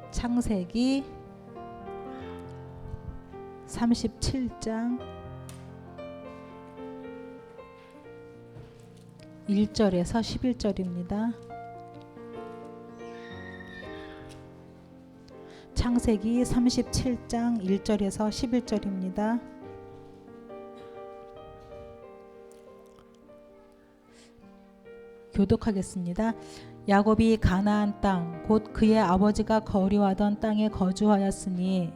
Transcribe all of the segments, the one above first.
창세기 37장 1절에서 11절입니다. 창세기 37장 1절에서 11절입니다. 교독하겠습니다. 야곱이 가나안 땅 곧 그의 아버지가 거류하던 땅에 거주하였으니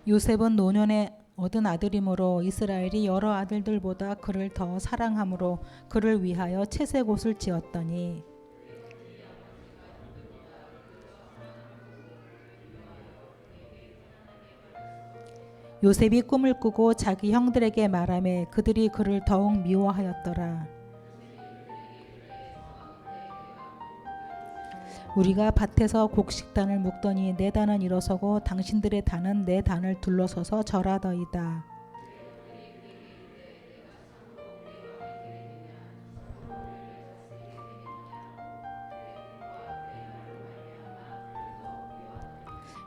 요셉은 노년에 얻은 아들이므로 이스라엘이 여러 아들들보다 그를 더 사랑하므로 그를 위하여 채색 옷을 지었더니 요셉이 꿈을 꾸고 자기 형들에게 말하매 그들이 그를 더욱 미워하였더라. 우리가 밭에서 곡식단을 묶더니 내 단은 일어서고 당신들의 단은 내 단을 둘러서서 절하더이다.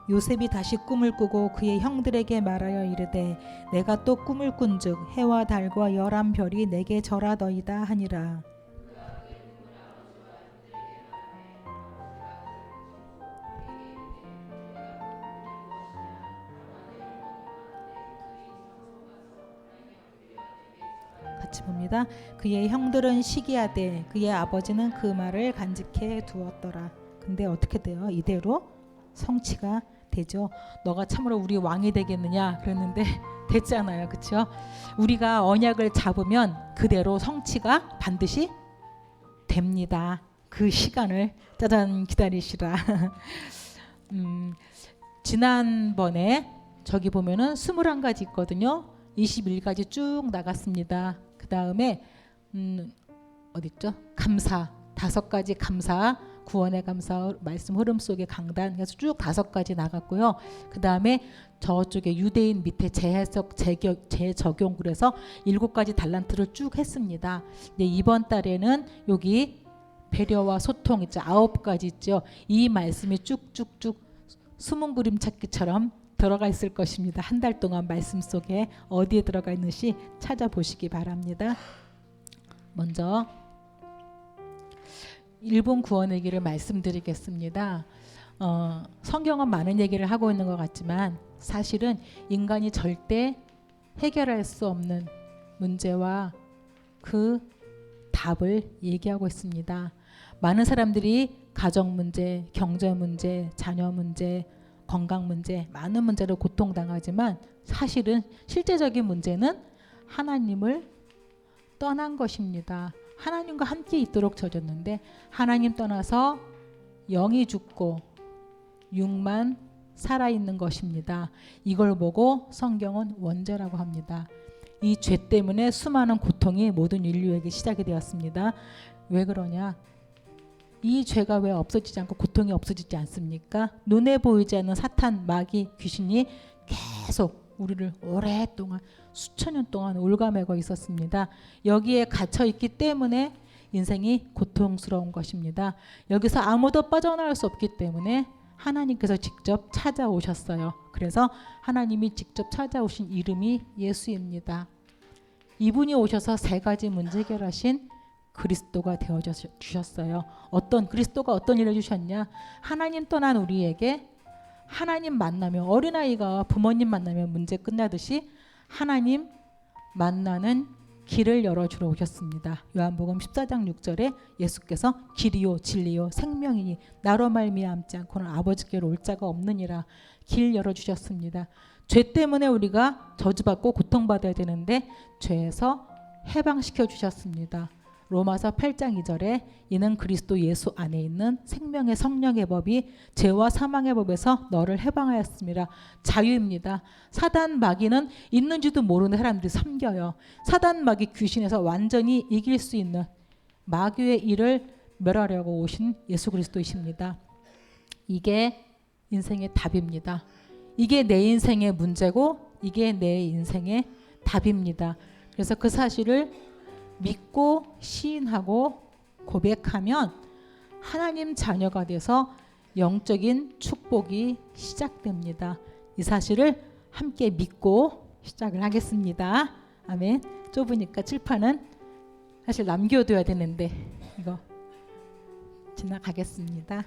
요셉이 다시 꿈을 꾸고 그의 형들에게 말하여 이르되 내가 또 꿈을 꾼즉 해와 달과 열한 별이 내게 절하더이다 하니라. 같이 봅니다. 그의 형들은 시기하되 그의 아버지는 그 말을 간직해 두었더라. 근데 어떻게 돼요? 이대로 성취가 되죠. 너가 참으로 우리 왕이 되겠느냐 그랬는데 됐잖아요. 그렇죠? 우리가 언약을 잡으면 그대로 성취가 반드시 됩니다. 그 시간을 짜잔 기다리시라. 지난번에 저기 보면은 21가지 있거든요. 21가지 쭉 나갔습니다. 그 다음에 어딨죠? 감사 5가지 감사 구원의 감사 말씀 흐름 속의 강단 그래서 쭉 5가지 나갔고요. 그 다음에 저쪽에 유대인 밑에 재해석 재적용 그래서 7가지 달란트를 쭉 했습니다. 근데 이번 달에는 여기 배려와 소통 있죠. 9가지 있죠. 이 말씀이 쭉쭉쭉 숨은 그림 찾기처럼 들어가 있을 것입니다. 한 달 동안 말씀 속에 어디에 들어가 있는지 찾아보시기 바랍니다. 먼저 일본 구원의 길을 말씀드리겠습니다. 성경은 많은 얘기를 하고 있는 것 같지만 사실은 인간이 절대 해결할 수 없는 문제와 그 답을 얘기하고 있습니다. 많은 사람들이 가정 문제, 경제 문제, 자녀 문제, 건강 문제, 많은 문제로 고통당하지만 사실은 실제적인 문제는 하나님을 떠난 것입니다. 하나님과 함께 있도록 져졌는데 하나님 떠나서 영이 죽고 육만 살아있는 것입니다. 이걸 보고 성경은 원죄라고 합니다. 이 죄 때문에 수많은 고통이 모든 인류에게 시작이 되었습니다. 왜 그러냐? 이 죄가 왜 없어지지 않고 고통이 없어지지 않습니까? 눈에 보이지 않는 사탄, 마귀, 귀신이 계속 우리를 오랫동안 수천 년 동안 올가매고 있었습니다. 여기에 갇혀 있기 때문에 인생이 고통스러운 것입니다. 여기서 아무도 빠져나올 수 없기 때문에 하나님께서 직접 찾아오셨어요. 그래서 하나님이 직접 찾아오신 이름이 예수입니다. 이분이 오셔서 3가지 문제 해결하신 그리스도가 되어 주셨어요. 어떤 그리스도가 어떤 일을 해주셨냐? 하나님 떠난 우리에게 하나님 만나면 어린아이가 부모님 만나면 문제 끝나듯이 하나님 만나는 길을 열어주러 오셨습니다. 요한복음 14장 6절에 예수께서 길이요 진리요 생명이니 나로 말미암지 않고는 아버지께로 올 자가 없느니라 길 열어주셨습니다. 죄 때문에 우리가 저주받고 고통받아야 되는데 죄에서 해방시켜 주셨습니다. 로마서 8장 2절에 이는 그리스도 예수 안에 있는 생명의 성령의 법이 죄와 사망의 법에서 너를 해방하였습니다. 자유입니다. 사단 마귀는 있는지도 모르는 사람들이 섬겨요. 사단 마귀 귀신에서 완전히 이길 수 있는 마귀의 일을 멸하려고 오신 예수 그리스도이십니다. 이게 인생의 답입니다. 이게 내 인생의 문제고 이게 내 인생의 답입니다. 그래서 그 사실을 믿고 시인하고 고백하면 하나님 자녀가 돼서 영적인 축복이 시작됩니다. 이 사실을 함께 믿고 시작을 하겠습니다. 아멘. 좁으니까 칠판은 사실 남겨둬야 되는데 이거 지나가겠습니다.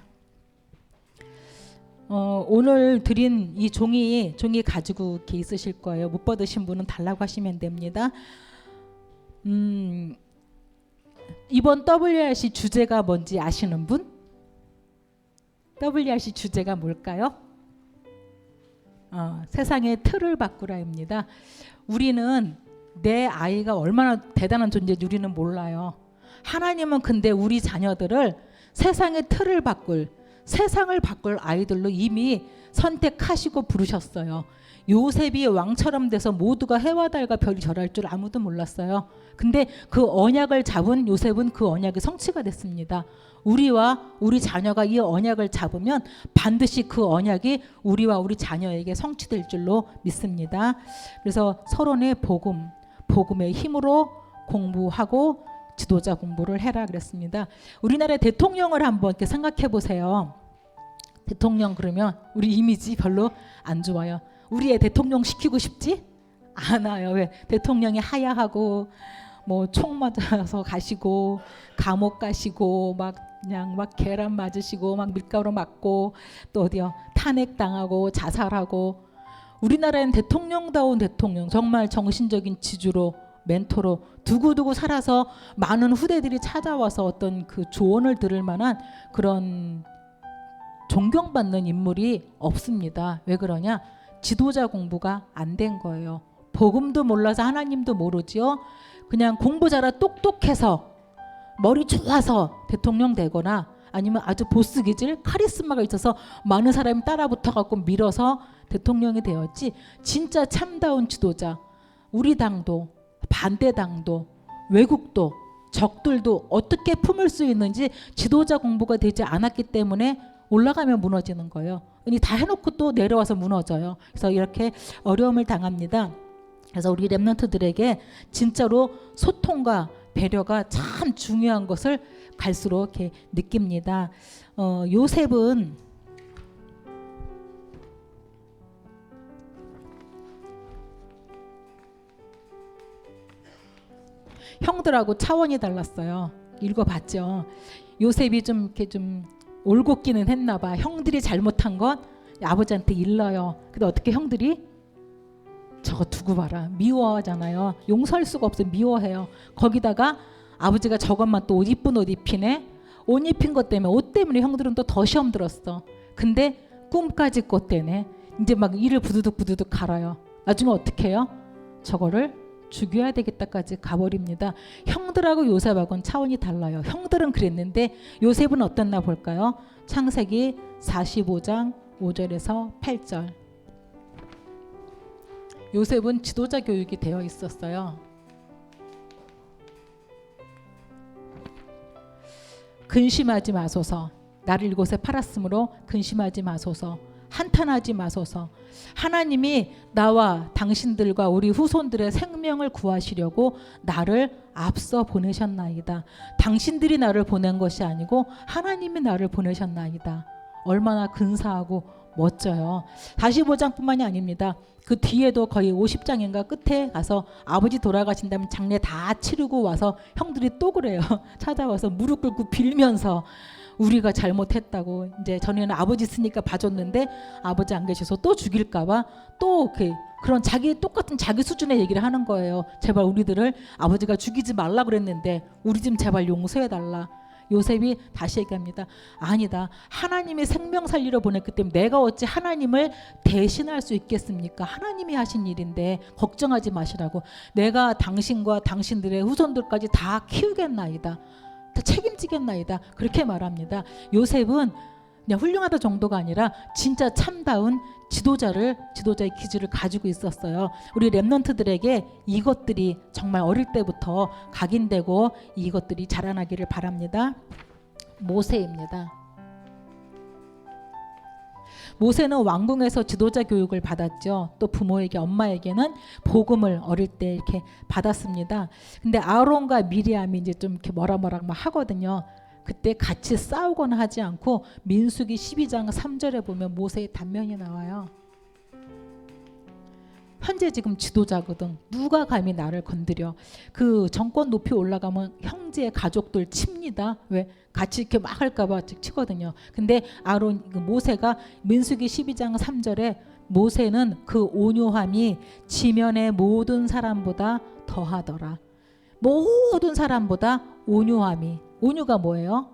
오늘 드린 이 종이 가지고 이렇게 있으실 거예요. 못 받으신 분은 달라고 하시면 됩니다. 이번 WRC 주제가 뭔지 아시는 분? WRC 주제가 뭘까요? 세상의 틀을 바꾸라입니다. 우리는 내 아이가 얼마나 대단한 존재인지 우리는 몰라요. 하나님은 근데 우리 자녀들을 세상의 틀을 바꿀, 세상을 바꿀 아이들로 이미 선택하시고 부르셨어요. 요셉이 왕처럼 돼서 모두가 해와 달과 별이 절할 줄 아무도 몰랐어요. 근데 그 언약을 잡은 요셉은 그 언약이 성취가 됐습니다. 우리와 우리 자녀가 이 언약을 잡으면 반드시 그 언약이 우리와 우리 자녀에게 성취될 줄로 믿습니다. 그래서 서론의 복음의 힘으로 공부하고 지도자 공부를 해라 그랬습니다. 우리나라의 대통령을 한번 이렇게 생각해 보세요. 대통령 그러면 우리 이미지 별로 안 좋아요. 우리 애 대통령 시키고 싶지 않아요. 왜? 대통령이 하야하고 뭐 총 맞아서 가시고 감옥 가시고 막 그냥 막 계란 맞으시고 막 밀가루 맞고 또 어디요 탄핵 당하고 자살하고. 우리나라엔 대통령다운 대통령, 정말 정신적인 지주로 멘토로 두고두고 살아서 많은 후대들이 찾아와서 어떤 그 조언을 들을 만한 그런 존경받는 인물이 없습니다. 왜 그러냐? 지도자 공부가 안 된 거예요. 복음도 몰라서 하나님도 모르지요. 그냥 공부 잘하 똑똑해서 머리 좋아서 대통령 되거나 아니면 아주 보스 기질 카리스마가 있어서 많은 사람이 따라 붙어갖고 밀어서 대통령이 되었지. 진짜 참다운 지도자, 우리 당도 반대당도 외국도 적들도 어떻게 품을 수 있는지 지도자 공부가 되지 않았기 때문에 올라가면 무너지는 거예요. 다 해놓고 또 내려와서 무너져요. 그래서 이렇게 어려움을 당합니다. 그래서 우리 렘넌트들에게 진짜로 소통과 배려가 참 중요한 것을 갈수록 이렇게 느낍니다. 요셉은 형들하고 차원이 달랐어요. 읽어봤죠. 요셉이 좀 이렇게 좀 올곧기는 했나봐. 형들이 잘못한 건 아버지한테 일러요. 근데 어떻게 형들이 저거 두고 봐라 미워하잖아요. 용서할 수가 없어요. 미워해요. 거기다가 아버지가 저것만 또 옷 이쁜 옷 입히네. 옷 입힌 것 때문에 옷 때문에 형들은 또 더 시험 들었어. 근데 꿈까지 꿨대네. 이제 막 이를 부두둑 갈아요. 나중에 어떻게 해요? 저거를 죽여야 되겠다까지 가버립니다. 형들하고 요셉하고는 차원이 달라요. 형들은 그랬는데 요셉은 어땠나 볼까요? 창세기 45장 5절에서 8절. 요셉은 지도자 교육이 되어 있었어요. 근심하지 마소서. 나를 이곳에 팔았으므로 근심하지 마소서. 한탄하지 마소서. 하나님이 나와 당신들과 우리 후손들의 생명을 구하시려고 나를 앞서 보내셨나이다. 당신들이 나를 보낸 것이 아니고 하나님이 나를 보내셨나이다. 얼마나 근사하고 멋져요. 45장뿐만이 아닙니다. 그 뒤에도 거의 50장인가 끝에 가서 아버지 돌아가신 다음에 장례 다 치르고 와서 형들이 또 그래요. 찾아와서 무릎 꿇고 빌면서 우리가 잘못했다고. 이제 전에는 아버지 있으니까 봐줬는데 아버지 안 계셔서 또 죽일까봐 또 그런 똑같은 자기 수준의 얘기를 하는 거예요. 제발 우리들을 아버지가 죽이지 말라 그랬는데 우리 좀 제발 용서해달라. 요셉이 다시 얘기합니다. 아니다. 하나님이 생명 살리러 보냈기 때문에 내가 어찌 하나님을 대신할 수 있겠습니까? 하나님이 하신 일인데 걱정하지 마시라고. 내가 당신과 당신들의 후손들까지 다 키우겠나이다. 다 책임지겠나이다. 그렇게 말합니다. 요셉은 그냥 훌륭하다 정도가 아니라 진짜 참다운 지도자의 기질을 가지고 있었어요. 우리 렘넌트들에게 이것들이 정말 어릴 때부터 각인되고 이것들이 자라나기를 바랍니다. 모세입니다. 모세는 왕궁에서 지도자 교육을 받았죠. 또 부모에게 엄마에게는 복음을 어릴 때 이렇게 받았습니다. 근데 아론과 미리암이 이제 좀 이렇게 뭐라 막 하거든요. 그때 같이 싸우거나 하지 않고 민수기 12장 3절에 보면 모세의 단면이 나와요. 현재 지금 지도자거든. 누가 감히 나를 건드려. 그 정권 높이 올라가면 형제 가족들 칩니다. 왜? 같이 이렇게 막 할까봐 치거든요. 근데 모세가 민수기 12장 3절에 모세는 그 온유함이 지면의 모든 사람보다 더하더라. 모든 사람보다 온유함이. 온유가 뭐예요?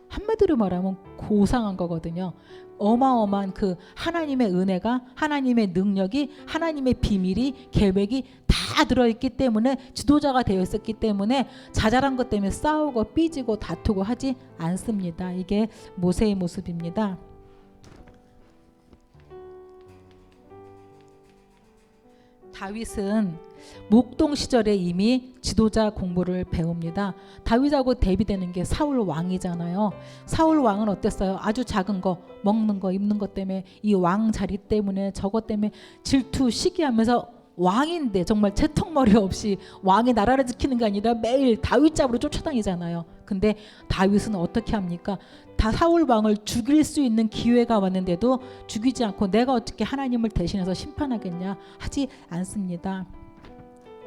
한마디로 말하면 고상한 거거든요. 어마어마한 그 하나님의 은혜가, 하나님의 능력이, 하나님의 비밀이, 계획이 다 들어있기 때문에 지도자가 되어 있었기 때문에 자잘한 것 때문에 싸우고 삐지고 다투고 하지 않습니다. 이게 모세의 모습입니다. 다윗은 목동 시절에 이미 지도자 공부를 배웁니다. 다윗하고 대비되는 게 사울 왕이잖아요. 사울 왕은 어땠어요? 아주 작은 거, 먹는 거, 입는 것 때문에 이 왕 자리 때문에 저것 때문에 질투, 시기하면서 왕인데 정말 채통머리 없이 왕이 나라를 지키는 게 아니라 매일 다윗 잡으러 쫓아다니잖아요. 근데 다윗은 어떻게 합니까? 다 사울 왕을 죽일 수 있는 기회가 왔는데도 죽이지 않고 내가 어떻게 하나님을 대신해서 심판하겠냐 하지 않습니다.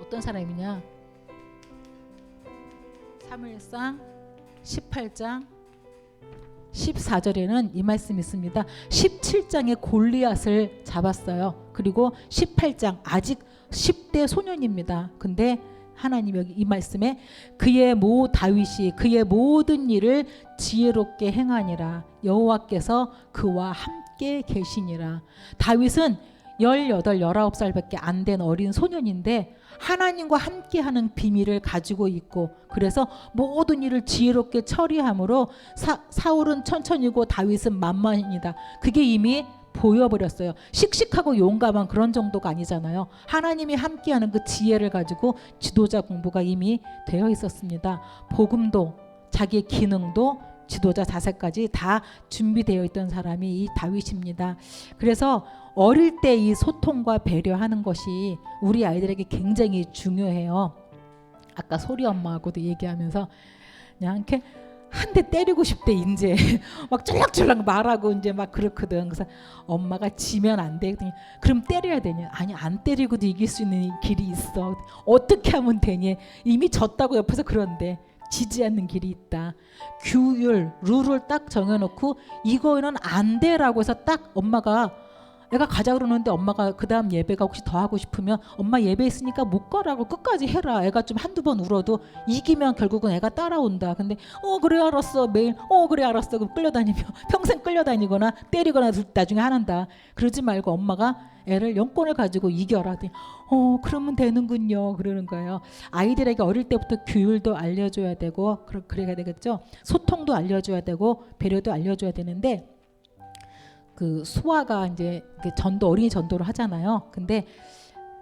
어떤 사람이냐? 사무엘상 18장 14절에는 이 말씀이 있습니다. 17장에 골리앗을 잡았어요. 그리고 18장 아직 10대 소년입니다. 근데 하나님 여기 이 말씀에 다윗이 그의 모든 일을 지혜롭게 행하니라. 여호와께서 그와 함께 계시니라. 다윗은 18, 19살밖에 안 된 어린 소년인데 하나님과 함께하는 비밀을 가지고 있고 그래서 모든 일을 지혜롭게 처리함으로 사울은 천천히고 다윗은 만만이다. 그게 이미 보여버렸어요. 씩씩하고 용감한 그런 정도가 아니잖아요. 하나님이 함께하는 그 지혜를 가지고 지도자 공부가 이미 되어 있었습니다. 복음도 자기의 기능도 지도자 자세까지 다 준비되어 있던 사람이 이 다윗입니다. 그래서 어릴 때 이 소통과 배려하는 것이 우리 아이들에게 굉장히 중요해요. 아까 소리 엄마하고도 얘기하면서 그냥 이렇게 한 대 때리고 싶대 이제 막 쫄락쫄락 말하고 이제 막 그렇거든. 그래서 엄마가 지면 안 돼. 그럼 때려야 되냐? 아니 안 때리고도 이길 수 있는 길이 있어. 어떻게 하면 되니? 이미 졌다고 옆에서 그런데 지지 않는 길이 있다. 규율, 룰을 딱 정해놓고 이거는 안 돼라고 해서 딱 엄마가 애가 가자 그러는데 엄마가 그 다음 예배가 혹시 더 하고 싶으면 엄마 예배 있으니까 못 가라고 끝까지 해라. 애가 좀 한두 번 울어도 이기면 결국은 애가 따라온다. 근데 그래 알았어 매일 그래 알았어 그럼 끌려다니며 평생 끌려다니거나 때리거나 나중에 하는다. 그러지 말고 엄마가 애를 영권을 가지고 이겨라. 그러면 되는군요. 그러는 거예요. 아이들에게 어릴 때부터 규율도 알려줘야 되고 그래야 되겠죠. 소통도 알려줘야 되고 배려도 알려줘야 되는데 그 수아가 이제 전도 어린이 전도를 하잖아요. 근데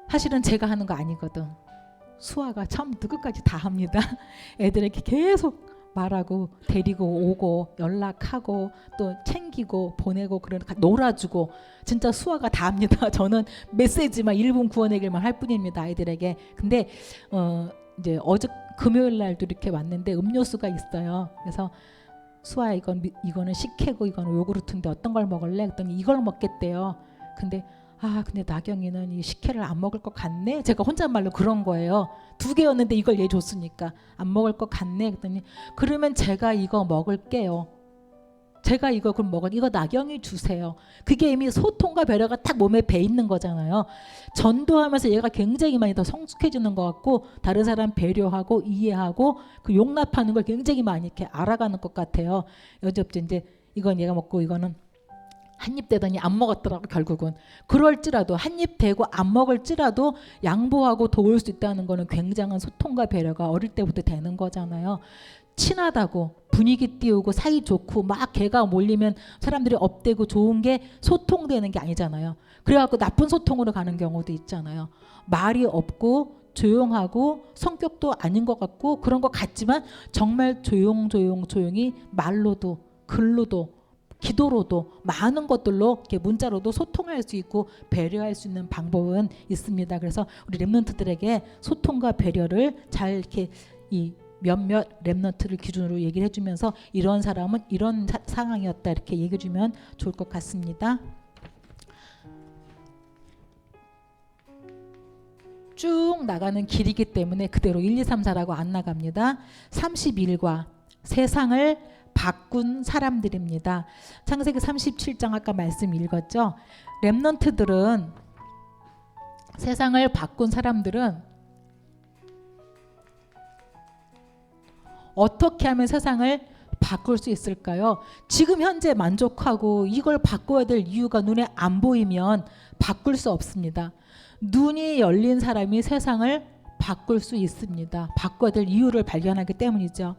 사실은 제가 하는 거 아니거든. 수아가 처음부터 끝까지 다 합니다. 애들에게 계속 말하고 데리고 오고 연락하고 또 챙기고 보내고 놀아주고 진짜 수아가 다 합니다. 저는 메시지만 1분 구원하기만 할 뿐입니다. 아이들에게. 근데 이제 어제 금요일 날도 이렇게 왔는데 음료수가 있어요. 그래서 수아 이거는 식혜고 이거는 요구르트인데 어떤 걸 먹을래? 그랬더니 이걸 먹겠대요. 근데 나경이는 이 식혜를 안 먹을 것 같네. 제가 혼잣말로 그런 거예요. 2개였는데 이걸 얘 줬으니까 안 먹을 것 같네. 그랬더니 그러면 제가 이거 먹을게요. 제가 이거 그럼 이거 나경이 주세요. 그게 이미 소통과 배려가 딱 몸에 배 있는 거잖아요. 전도하면서 얘가 굉장히 많이 더 성숙해지는 것 같고 다른 사람 배려하고 이해하고 그 용납하는 걸 굉장히 많이 이렇게 알아가는 것 같아요. 여지없이 이제 이건 얘가 먹고 이거는 한 입 대더니 안 먹었더라고. 결국은 그럴지라도 한 입 대고 안 먹을지라도 양보하고 도울 수 있다는 거는 굉장한 소통과 배려가 어릴 때부터 되는 거잖아요. 친하다고 분위기 띄우고 사이 좋고 막 개가 몰리면 사람들이 업되고 좋은 게 소통되는 게 아니잖아요. 그래갖고 나쁜 소통으로 가는 경우도 있잖아요. 말이 없고 조용하고 성격도 아닌 것 같고 그런 것 같지만 정말 조용히 말로도 글로도 기도로도 많은 것들로 이렇게 문자로도 소통할 수 있고 배려할 수 있는 방법은 있습니다. 그래서 우리 렘넌트들에게 소통과 배려를 잘 이렇게 이 몇몇 렘넌트를 기준으로 얘기를 해주면서 이런 사람은 이런 상황이었다 이렇게 얘기해주면 좋을 것 같습니다. 쭉 나가는 길이기 때문에 그대로 1, 2, 3, 4라고 안 나갑니다. 31과 세상을 바꾼 사람들입니다. 창세기 37장 아까 말씀 읽었죠. 렘넌트들은 세상을 바꾼 사람들은 어떻게 하면 세상을 바꿀 수 있을까요? 지금 현재 만족하고 이걸 바꿔야 될 이유가 눈에 안 보이면 바꿀 수 없습니다. 눈이 열린 사람이 세상을 바꿀 수 있습니다. 바꿔야 될 이유를 발견하기 때문이죠.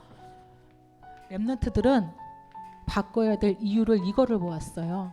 렘넌트들은 바꿔야 될 이유를 이거를 보았어요.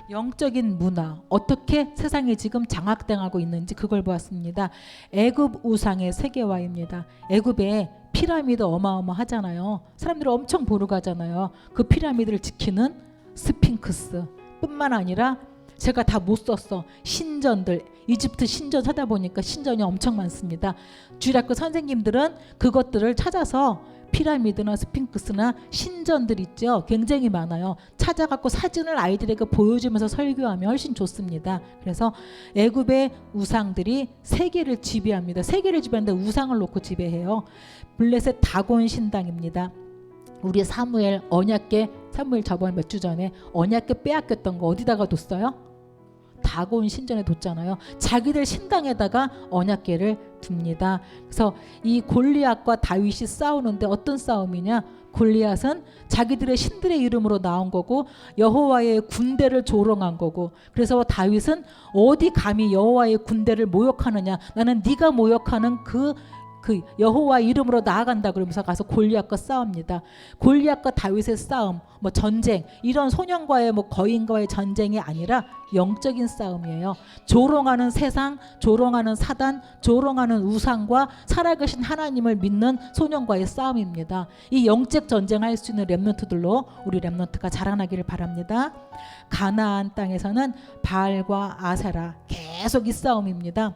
영적인 문화, 어떻게 세상이 지금 장악당하고 있는지 그걸 보았습니다. 애굽 우상의 세계화입니다. 애굽에 피라미드 어마어마하잖아요. 사람들이 엄청 보러 가잖아요. 그 피라미드를 지키는 스핑크스 뿐만 아니라 제가 다 못 썼어. 신전들, 이집트 신전 찾아보니까 신전이 엄청 많습니다. 주일학교 선생님들은 그것들을 찾아서 피라미드나 스핑크스나 신전들 있죠. 굉장히 많아요. 찾아갖고 사진을 아이들에게 보여주면서 설교하면 훨씬 좋습니다. 그래서 애굽의 우상들이 세계를 지배합니다. 세계를 지배하는데 우상을 놓고 지배해요. 블레셋 다곤 신당입니다. 우리 사무엘 언약궤, 사무엘 저번 몇 주 전에 언약궤 빼앗겼던 거 어디다가 뒀어요? 다곤 신전에 뒀잖아요. 자기들 신당에다가 언약궤를 둡니다. 그래서 이 골리앗과 다윗이 싸우는데 어떤 싸움이냐? 골리앗은 자기들의 신들의 이름으로 나온 거고 여호와의 군대를 조롱한 거고, 그래서 다윗은 어디 감히 여호와의 군대를 모욕하느냐, 나는 네가 모욕하는 그 여호와 이름으로 나아간다 그러면서 가서 골리앗과 싸웁니다. 골리앗과 다윗의 싸움, 뭐 전쟁, 이런 소년과의 뭐 거인과의 전쟁이 아니라 영적인 싸움이에요. 조롱하는 세상, 조롱하는 사단, 조롱하는 우상과 살아계신 하나님을 믿는 소년과의 싸움입니다. 이 영적 전쟁할 수 있는 렘넌트들로 우리 렘넌트가 자라나기를 바랍니다. 가나안 땅에서는 바알과 아세라 계속 이 싸움입니다.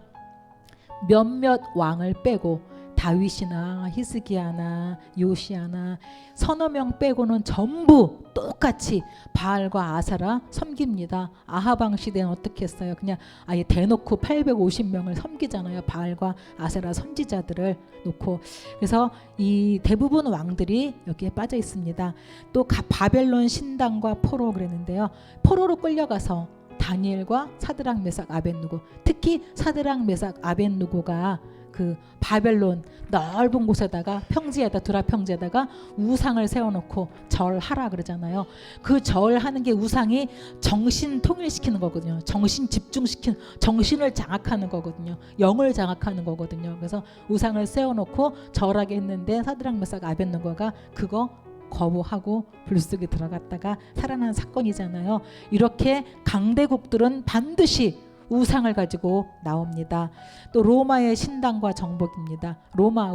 몇몇 왕을 빼고 다윗이나 히스기야나 요시야나 서너 명 빼고는 전부 똑같이 바알과 아세라 섬깁니다. 아하방 시대는 어떻게 했어요? 그냥 아예 대놓고 850명을 섬기잖아요. 바알과 아세라 선지자들을 놓고. 그래서 이 대부분 왕들이 여기에 빠져 있습니다. 또 바벨론 신당과 포로 그랬는데요. 포로로 끌려가서 다니엘과 사드락 메삭 아벳누고, 특히 사드락 메삭 아벳누고가 그 바벨론 넓은 곳에다가 평지에다 드라 평지에다가 우상을 세워놓고 절하라 그러잖아요. 그 절하는 게 우상이 정신 통일시키는 거거든요. 정신 집중시키는, 정신을 장악하는 거거든요. 영을 장악하는 거거든요. 그래서 우상을 세워놓고 절하게 했는데 사드락 메삭 아벳누고가 그거 거부하고 불쑥에 들어갔다가 살아난 사건이잖아요. 이렇게 강대국들은 반드시 우상을 가지고 나옵니다. 또 로마의 신당과 정복입니다. 로마,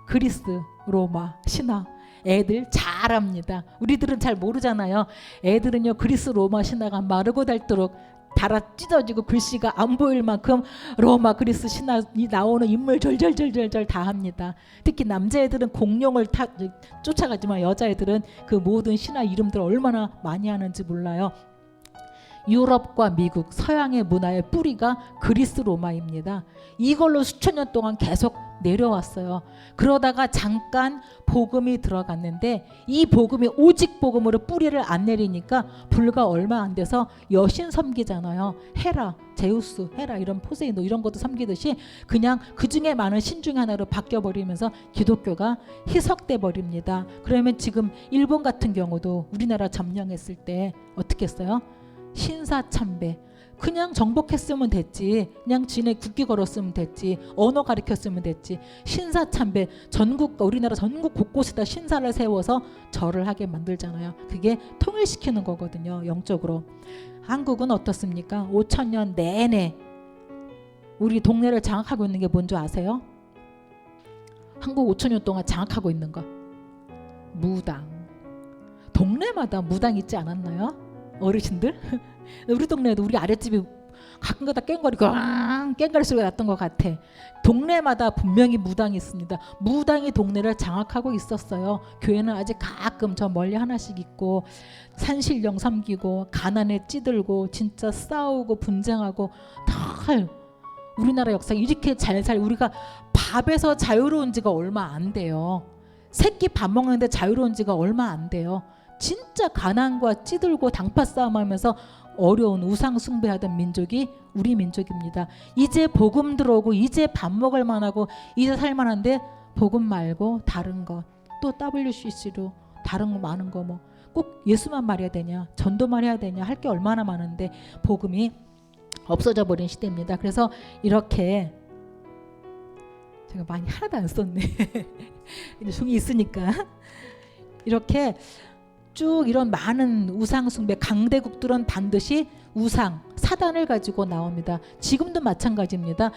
그리스 로마 신화 애들 잘 압니다. 우리들은 잘 모르잖아요. 애들은요 그리스 로마 신화가 마르고 닳도록 달아 찢어지고 글씨가 안 보일 만큼 로마 그리스 신화이 나오는 인물 절절절절절 다 합니다. 특히 남자애들은 공룡을 쫓아가지만 여자애들은 그 모든 신화 이름들 얼마나 많이 하는지 몰라요. 유럽과 미국, 서양의 문화의 뿌리가 그리스 로마입니다. 이걸로 수천 년 동안 계속 내려왔어요. 그러다가 잠깐 복음이 들어갔는데 이 복음이 오직 복음으로 뿌리를 안 내리니까 불과 얼마 안 돼서 여신 섬기잖아요. 헤라, 제우스, 헤라 이런 포세이돈 이런 것도 섬기듯이 그냥 그 중에 많은 신 중에 하나로 바뀌어버리면서 기독교가 희석돼 버립니다. 그러면 지금 일본 같은 경우도 우리나라 점령했을 때 어떻게 했어요? 신사참배. 그냥 정복했으면 됐지, 그냥 지네 국기 걸었으면 됐지, 언어 가르쳤으면 됐지. 신사참배, 전국 우리나라 전국 곳곳에다 신사를 세워서 절을 하게 만들잖아요. 그게 통일시키는 거거든요, 영적으로. 한국은 어떻습니까? 5,000년 내내 우리 동네를 장악하고 있는 게 뭔지 아세요? 한국 5,000년 동안 장악하고 있는 거 무당. 동네마다 무당 있지 않았나요? 어르신들? 우리 동네에도 우리 아랫집이 가끔가다 깽가리 소리가 났던 것 같아. 동네마다 분명히 무당이 있습니다. 무당이 동네를 장악하고 있었어요. 교회는 아직 가끔 저 멀리 하나씩 있고 산신령 섬기고 가난에 찌들고 진짜 싸우고 분쟁하고 다 우리나라 역사 이렇게 잘 우리가 밥에서 자유로운 지가 얼마 안 돼요. 새끼 밥 먹는데 자유로운 지가 얼마 안 돼요. 진짜 가난과 찌들고 당파 싸움하면서 어려운 우상 숭배하던 민족이 우리 민족입니다. 이제 복음 들어오고 이제 밥 먹을 만하고 이제 살만한데 복음 말고 다른 것 또 WCC로 다른 거 많은 거 뭐 꼭 예수만 말해야 되냐 전도만 해야 되냐 할 게 얼마나 많은데 복음이 없어져 버린 시대입니다. 그래서 이렇게 제가 많이 하나도 안 썼네. 이제 종이 있으니까 이렇게 쭉 이런 많은 우상 숭배 강대국들은 반드시 우상 사단을 가지고 나옵니다. 지금도 마찬가지입니다.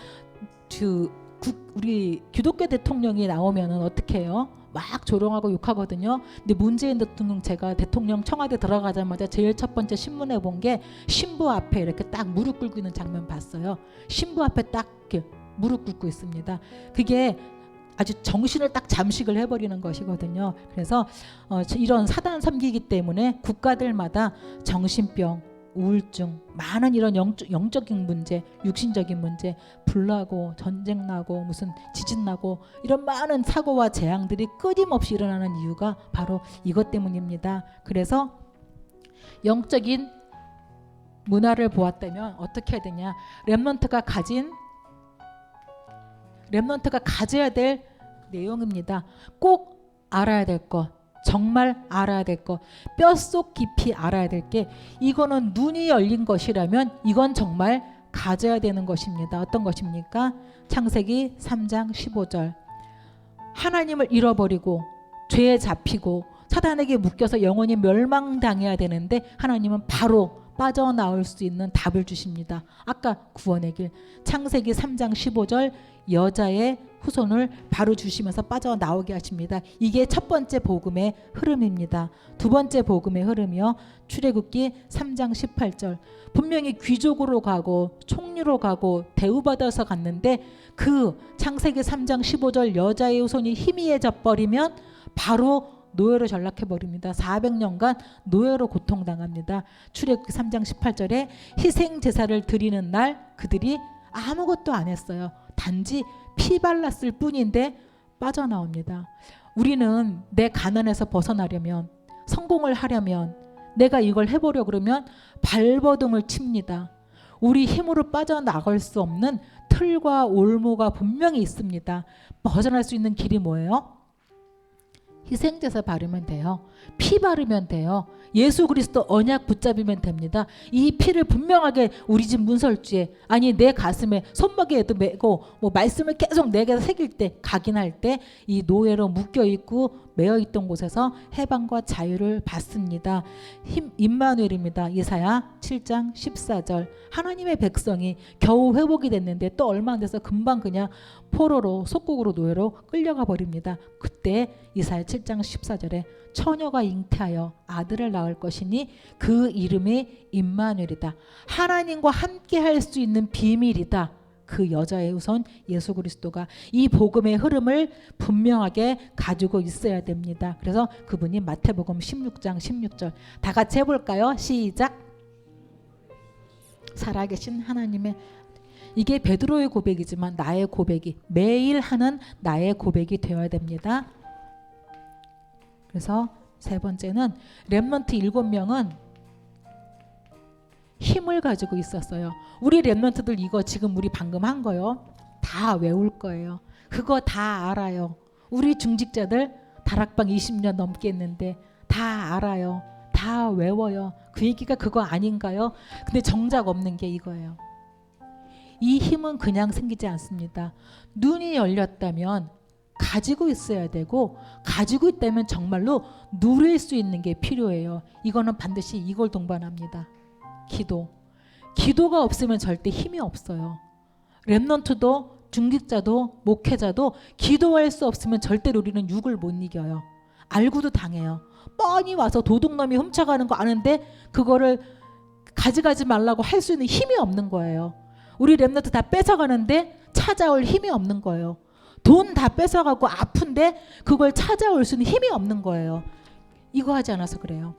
우리 기독교 대통령이 나오면은 어떻게 해요? 막 조롱하고 욕하거든요. 근데 문재인 대통령 제가 대통령 청와대 들어가자마자 제일 첫 번째 신문에 본 게 신부 앞에 이렇게 딱 무릎 꿇고 있는 장면 봤어요. 신부 앞에 딱 이렇게 무릎 꿇고 있습니다. 그게 아주 정신을 딱 잠식을 해버리는 것이거든요. 그래서 이런 사단 섬기기 때문에 국가들마다 정신병, 우울증, 많은 이런 영적인 문제, 육신적인 문제, 불나고 전쟁 나고 무슨 지진 나고 이런 많은 사고와 재앙들이 끊임없이 일어나는 이유가 바로 이것 때문입니다. 그래서 영적인 문화를 보았다면 어떻게 해야 되냐? 렘넌트가 가져야 될 내용입니다. 꼭 알아야 될 것, 정말 알아야 될 것, 뼛속 깊이 알아야 될 게 이거는 눈이 열린 것이라면 이건 정말 가져야 되는 것입니다. 어떤 것입니까? 창세기 3장 15절 하나님을 잃어버리고 죄에 잡히고 사단에게 묶여서 영원히 멸망당해야 되는데 하나님은 바로 빠져나올 수 있는 답을 주십니다. 아까 구원의 길 창세기 3장 15절 여자의 후손을 바로 주시면서 빠져나오게 하십니다. 이게 첫 번째 복음의 흐름입니다. 두 번째 복음의 흐름이요. 출애굽기 3장 18절 분명히 귀족으로 가고 총리로 가고 대우받아서 갔는데 그 창세기 3장 15절 여자의 후손이 희미해져 버리면 바로 노예로 전락해버립니다. 400년간 노예로 고통당합니다. 출애굽기 3장 18절에 희생제사를 드리는 날 그들이 아무것도 안 했어요. 단지 피 발랐을 뿐인데 빠져나옵니다. 우리는 내 가난에서 벗어나려면 성공을 하려면 내가 이걸 해보려 그러면 발버둥을 칩니다. 우리 힘으로 빠져나갈 수 없는 틀과 올무가 분명히 있습니다. 벗어날 수 있는 길이 뭐예요? 희생제사 바르면 돼요. 피 바르면 돼요. 예수 그리스도 언약 붙잡으면 됩니다. 이 피를 분명하게 우리 집 문설주에 아니 내 가슴에 손목에도 메고 뭐 말씀을 계속 내게 새길 때 각인할 때 이 노예로 묶여 있고 매어 있던 곳에서 해방과 자유를 받습니다. 임마누엘입니다. 이사야 7장 14절 하나님의 백성이 겨우 회복이 됐는데 또 얼마 안 돼서 금방 그냥 포로로 속국으로 노예로 끌려가 버립니다. 그때 이사야 7장 14절에 처녀가 잉태하여 아들을 낳을 것이니 그 이름이 임마누엘이다. 하나님과 함께 할 수 있는 비밀이다. 그 여자의 후손 예수 그리스도가 이 복음의 흐름을 분명하게 가지고 있어야 됩니다. 그래서 그분이 마태복음 16장 16절 다 같이 해볼까요? 시작. 살아계신 하나님의 이게 베드로의 고백이지만 나의 고백이 매일 하는 나의 고백이 되어야 됩니다. 그래서 세 번째는 렘넌트 7명은 힘을 가지고 있었어요. 우리 렘넌트들 이거 지금 우리 방금 한 거요. 다 외울 거예요. 그거 다 알아요. 우리 중직자들 다락방 20년 넘게 했는데 다 알아요. 다 외워요. 그 얘기가 그거 아닌가요? 근데 정작 없는 게 이거예요. 이 힘은 그냥 생기지 않습니다. 눈이 열렸다면 가지고 있어야 되고 가지고 있다면 정말로 누릴 수 있는 게 필요해요. 이거는 반드시 이걸 동반합니다. 기도가 없으면 절대 힘이 없어요. 렘넌트도 중직자도 목회자도 기도할 수 없으면 절대로 우리는 육을 못 이겨요. 알고도 당해요. 뻔히 와서 도둑놈이 훔쳐가는 거 아는데 그거를 가져가지 말라고 할 수 있는 힘이 없는 거예요. 우리 렘넌트 다 뺏어가는데 찾아올 힘이 없는 거예요. 돈 다 뺏어가고 아픈데 그걸 찾아올 수 있는 힘이 없는 거예요. 이거 하지 않아서 그래요.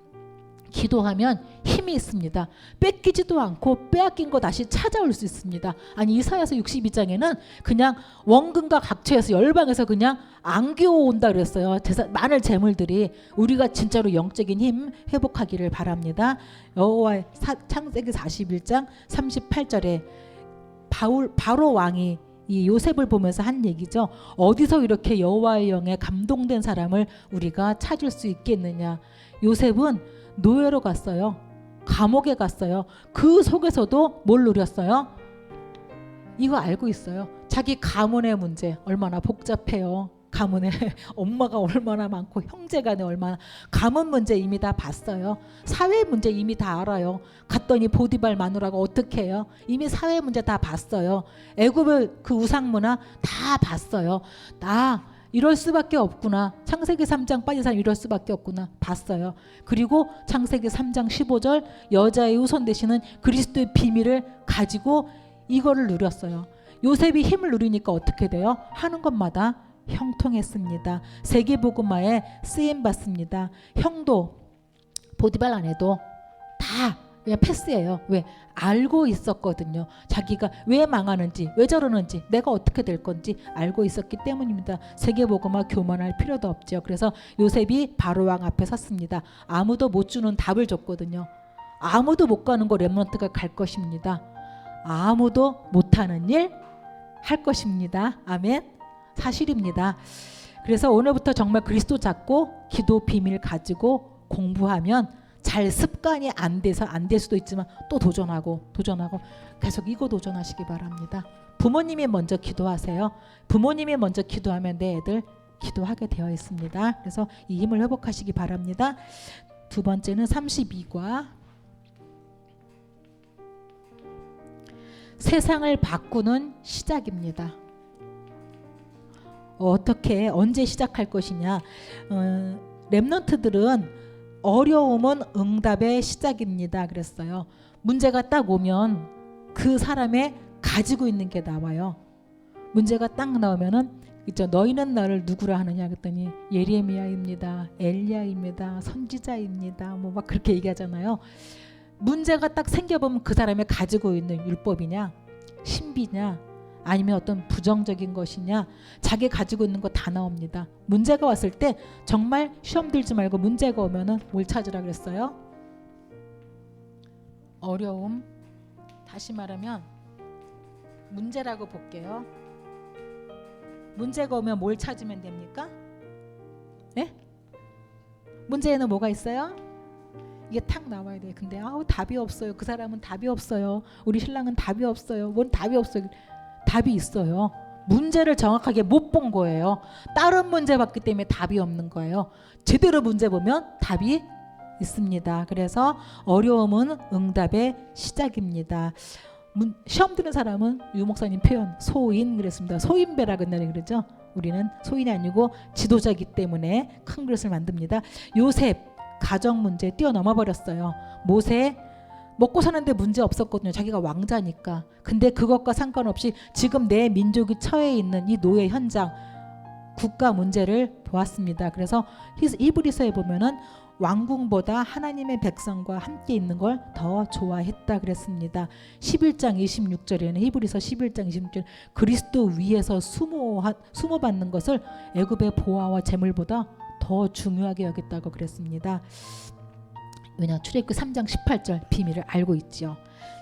기도하면 힘이 있습니다. 뺏기지도 않고 빼앗긴 거 다시 찾아올 수 있습니다. 아니 이사야서 62장에는 그냥 원근과 각처에서 열방에서 그냥 안겨온다 그랬어요. 많은 재물들이. 우리가 진짜로 영적인 힘 회복하기를 바랍니다. 여호와의 창세기 41장 38절에 바로 왕이 이 요셉을 보면서 한 얘기죠. 어디서 이렇게 여호와의 영에 감동된 사람을 우리가 찾을 수 있겠느냐. 요셉은 노예로 갔어요. 감옥에 갔어요. 그 속에서도 뭘 누렸어요? 이거 알고 있어요. 자기 가문의 문제 얼마나 복잡해요. 가문에 엄마가 얼마나 많고 형제간에 얼마나 가문 문제 이미 다 봤어요. 사회 문제 이미 다 알아요. 갔더니 보디발 마누라가 어떻게 해요? 이미 사회 문제 다 봤어요. 애굽의 그 우상 문화 다 봤어요. 나 이럴 수밖에 없구나. 창세기 3장 빠진 사람 이럴 수밖에 없구나. 봤어요. 그리고 창세기 3장 15절 여자의 후손 되시는 그리스도의 비밀을 가지고 이거를 누렸어요. 요셉이 힘을 누리니까 어떻게 돼요? 하는 것마다 형통했습니다. 세계복음화에 쓰임받습니다. 형도 보디발 안 해도 다 그냥 패스예요. 왜? 알고 있었거든요. 자기가 왜 망하는지, 왜 저러는지, 내가 어떻게 될 건지 알고 있었기 때문입니다. 세계복음화 교만할 필요도 없죠. 그래서 요셉이 바로왕 앞에 섰습니다. 아무도 못 주는 답을 줬거든요. 아무도 못 가는 거 렘넌트가 갈 것입니다. 아무도 못하는 일 할 것입니다. 아멘. 사실입니다. 그래서 오늘부터 정말 그리스도 잡고 기도 비밀 가지고 공부하면 잘 습관이 안 돼서 안 될 수도 있지만 또 도전하고 계속 이거 도전하시기 바랍니다. 부모님이 먼저 기도하세요. 부모님이 먼저 기도하면 내 애들 기도하게 되어 있습니다. 그래서 이 힘을 회복하시기 바랍니다. 두 번째는 32과 세상을 바꾸는 시작입니다. 어떻게 언제 시작할 것이냐. 렘넌트들은 어려움은 응답의 시작입니다. 그랬어요. 문제가 딱 오면 그 사람의 가지고 있는 게 나와요. 문제가 딱 나오면은 있죠. 너희는 나를 누구라 하느냐 그랬더니 예레미야입니다. 엘리야입니다. 선지자입니다. 뭐 막 그렇게 얘기하잖아요. 문제가 딱 생겨보면 그 사람이 가지고 있는 율법이냐 신비냐 아니면 어떤 부정적인 것이냐 자기 가지고 있는 거 다 나옵니다. 문제가 왔을 때 정말 시험 들지 말고 문제가 오면은 뭘 찾으라 그랬어요? 어려움. 다시 말하면 문제라고 볼게요. 문제가 오면 뭘 찾으면 됩니까? 예? 문제에는 뭐가 있어요? 이게 탁 나와야 돼요. 근데 답이 없어요. 그 사람은 답이 없어요. 우리 신랑은 답이 없어요. 뭔 답이 없어요. 답이 있어요. 문제를 정확하게 못 본 거예요. 다른 문제 봤기 때문에 답이 없는 거예요. 제대로 문제 보면 답이 있습니다. 그래서 어려움은 응답의 시작입니다. 시험 드는 사람은 유 목사님 표현 소인 그랬습니다. 소인배라 그랬나요? 그러죠. 우리는 소인이 아니고 지도자이기 때문에 큰 그릇을 만듭니다. 요셉 가정 문제 뛰어넘어 버렸어요. 모세 먹고 사는데 문제 없었거든요. 자기가 왕자니까. 근데 그것과 상관없이 지금 내 민족이 처해 있는 이 노예 현장 국가 문제를 보았습니다. 그래서 히브리서에 보면은 왕궁보다 하나님의 백성과 함께 있는 걸 더 좋아했다 그랬습니다. 11장 26절에는 히브리서 11장 26절 그리스도 위에서 수모받는 것을 애굽의 보화와 재물보다 더 중요하게 여겼다고 그랬습니다. 왜냐 출애굽기 3장 18절 비밀을 알고 있죠.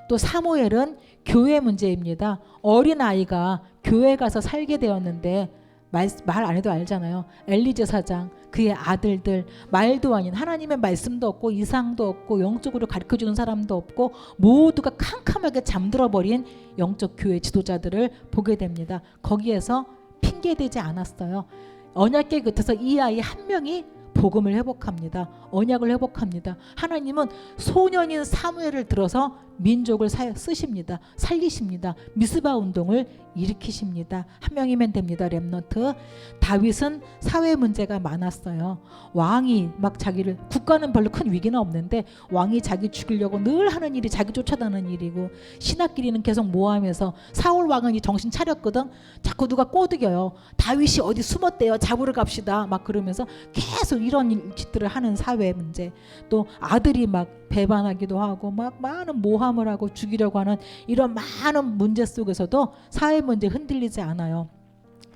또 사무엘은 교회 문제입니다. 어린 아이가 교회 가서 살게 되었는데 말 안 해도 알잖아요. 엘리 제사장 그의 아들들 말도 아닌 하나님의 말씀도 없고 이상도 없고 영적으로 가르쳐주는 사람도 없고 모두가 캄캄하게 잠들어버린 영적 교회 지도자들을 보게 됩니다. 거기에서 핑계대지 않았어요. 언약궤 곁에서 이 아이 한 명이 복음을 회복합니다. 언약을 회복합니다. 하나님은 소년인 사무엘을 들어서 민족을 쓰십니다. 살리십니다. 미스바 운동을 일으키십니다. 한 명이면 됩니다. 렘넌트. 다윗은 사회 문제가 많았어요. 왕이 막 자기를, 국가는 별로 큰 위기는 없는데 왕이 자기 죽이려고 늘 하는 일이 자기 쫓아다니는 일이고, 신하끼리는 계속 모함해서 사울 왕은 이 정신 차렸거든. 자꾸 누가 꼬드겨요. 다윗이 어디 숨었대요. 잡으러 갑시다. 막 그러면서 계속 이런 짓들을 하는 사회 문제. 또 아들이 막 배반하기도 하고 막 많은 모함을 하고 죽이려고 하는 이런 많은 문제 속에서도 사회 문제 흔들리지 않아요.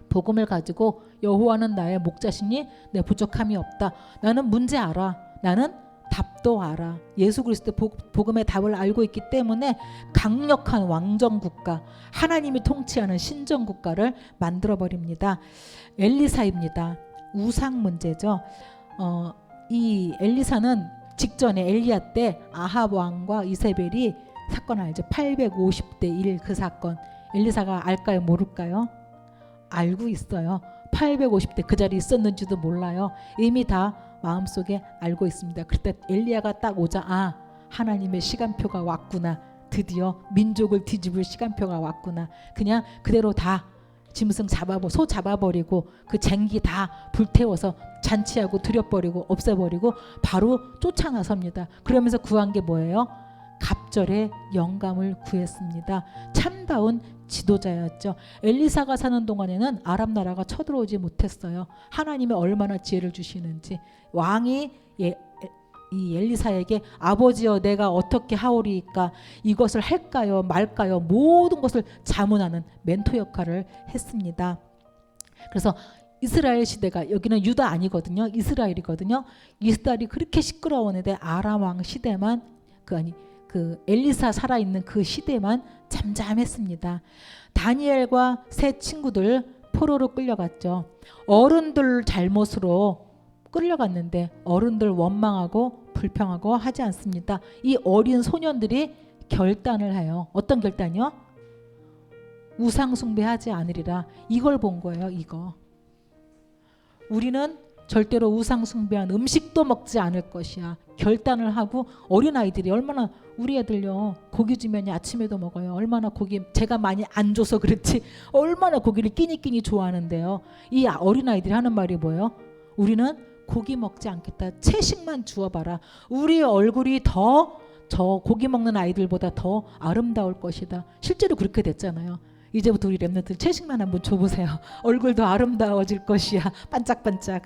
복음을 가지고 여호와는 나의 목자시니 내 부족함이 없다. 나는 문제 알아. 나는 답도 알아. 예수 그리스도 복음의 답을 알고 있기 때문에 강력한 왕정 국가, 하나님이 통치하는 신정 국가를 만들어 버립니다. 엘리사입니다. 우상 문제죠. 이 엘리사는 직전에 엘리야 때 아합 왕과 이세벨이 사건 알죠? 850대 1 그 사건. 엘리사가 알까요? 모를까요? 알고 있어요. 850대 그 자리에 있었는지도 몰라요. 이미 다 마음속에 알고 있습니다. 그때 엘리야가 딱 오자, 하나님의 시간표가 왔구나. 드디어 민족을 뒤집을 시간표가 왔구나. 그냥 그대로 다 짐승 소 잡아버리고 그 쟁기 다 불태워서 잔치하고 들여버리고 없애버리고 바로 쫓아나섭니다. 그러면서 구한 게 뭐예요? 갑절의 영감을 구했습니다. 참다운 지도자였죠. 엘리사가 사는 동안에는 아랍 나라가 쳐들어오지 못했어요. 하나님이 얼마나 지혜를 주시는지. 왕이 이 엘리사에게 아버지여 내가 어떻게 하오리이까, 이것을 할까요 말까요, 모든 것을 자문하는 멘토 역할을 했습니다. 그래서 이스라엘 시대가, 여기는 유다 아니거든요. 이스라엘이거든요. 이스라엘이 그렇게 시끄러웠는데 아람 왕 시대만 그 엘리사 살아있는 그 시대만 잠잠했습니다. 다니엘과 세 친구들 포로로 끌려갔죠. 어른들 잘못으로 끌려갔는데 어른들 원망하고 불평하고 하지 않습니다. 이 어린 소년들이 결단을 해요. 어떤 결단이요? 우상 숭배하지 않으리라. 이걸 본 거예요. 이거. 우리는 절대로 우상 숭배한 음식도 먹지 않을 것이야. 결단을 하고, 어린아이들이 얼마나, 우리 애들요 고기 주면 아침에도 먹어요. 얼마나 고기 제가 많이 안 줘서 그렇지 얼마나 고기를 끼니끼니 좋아하는데요. 이 어린아이들이 하는 말이 뭐예요? 우리는 고기 먹지 않겠다. 채식만 주어봐라. 우리 얼굴이 저 고기 먹는 아이들보다 더 아름다울 것이다. 실제로 그렇게 됐잖아요. 이제부터 우리 렘넌트 채식만 한번 줘보세요. 얼굴도 아름다워질 것이야. 반짝반짝.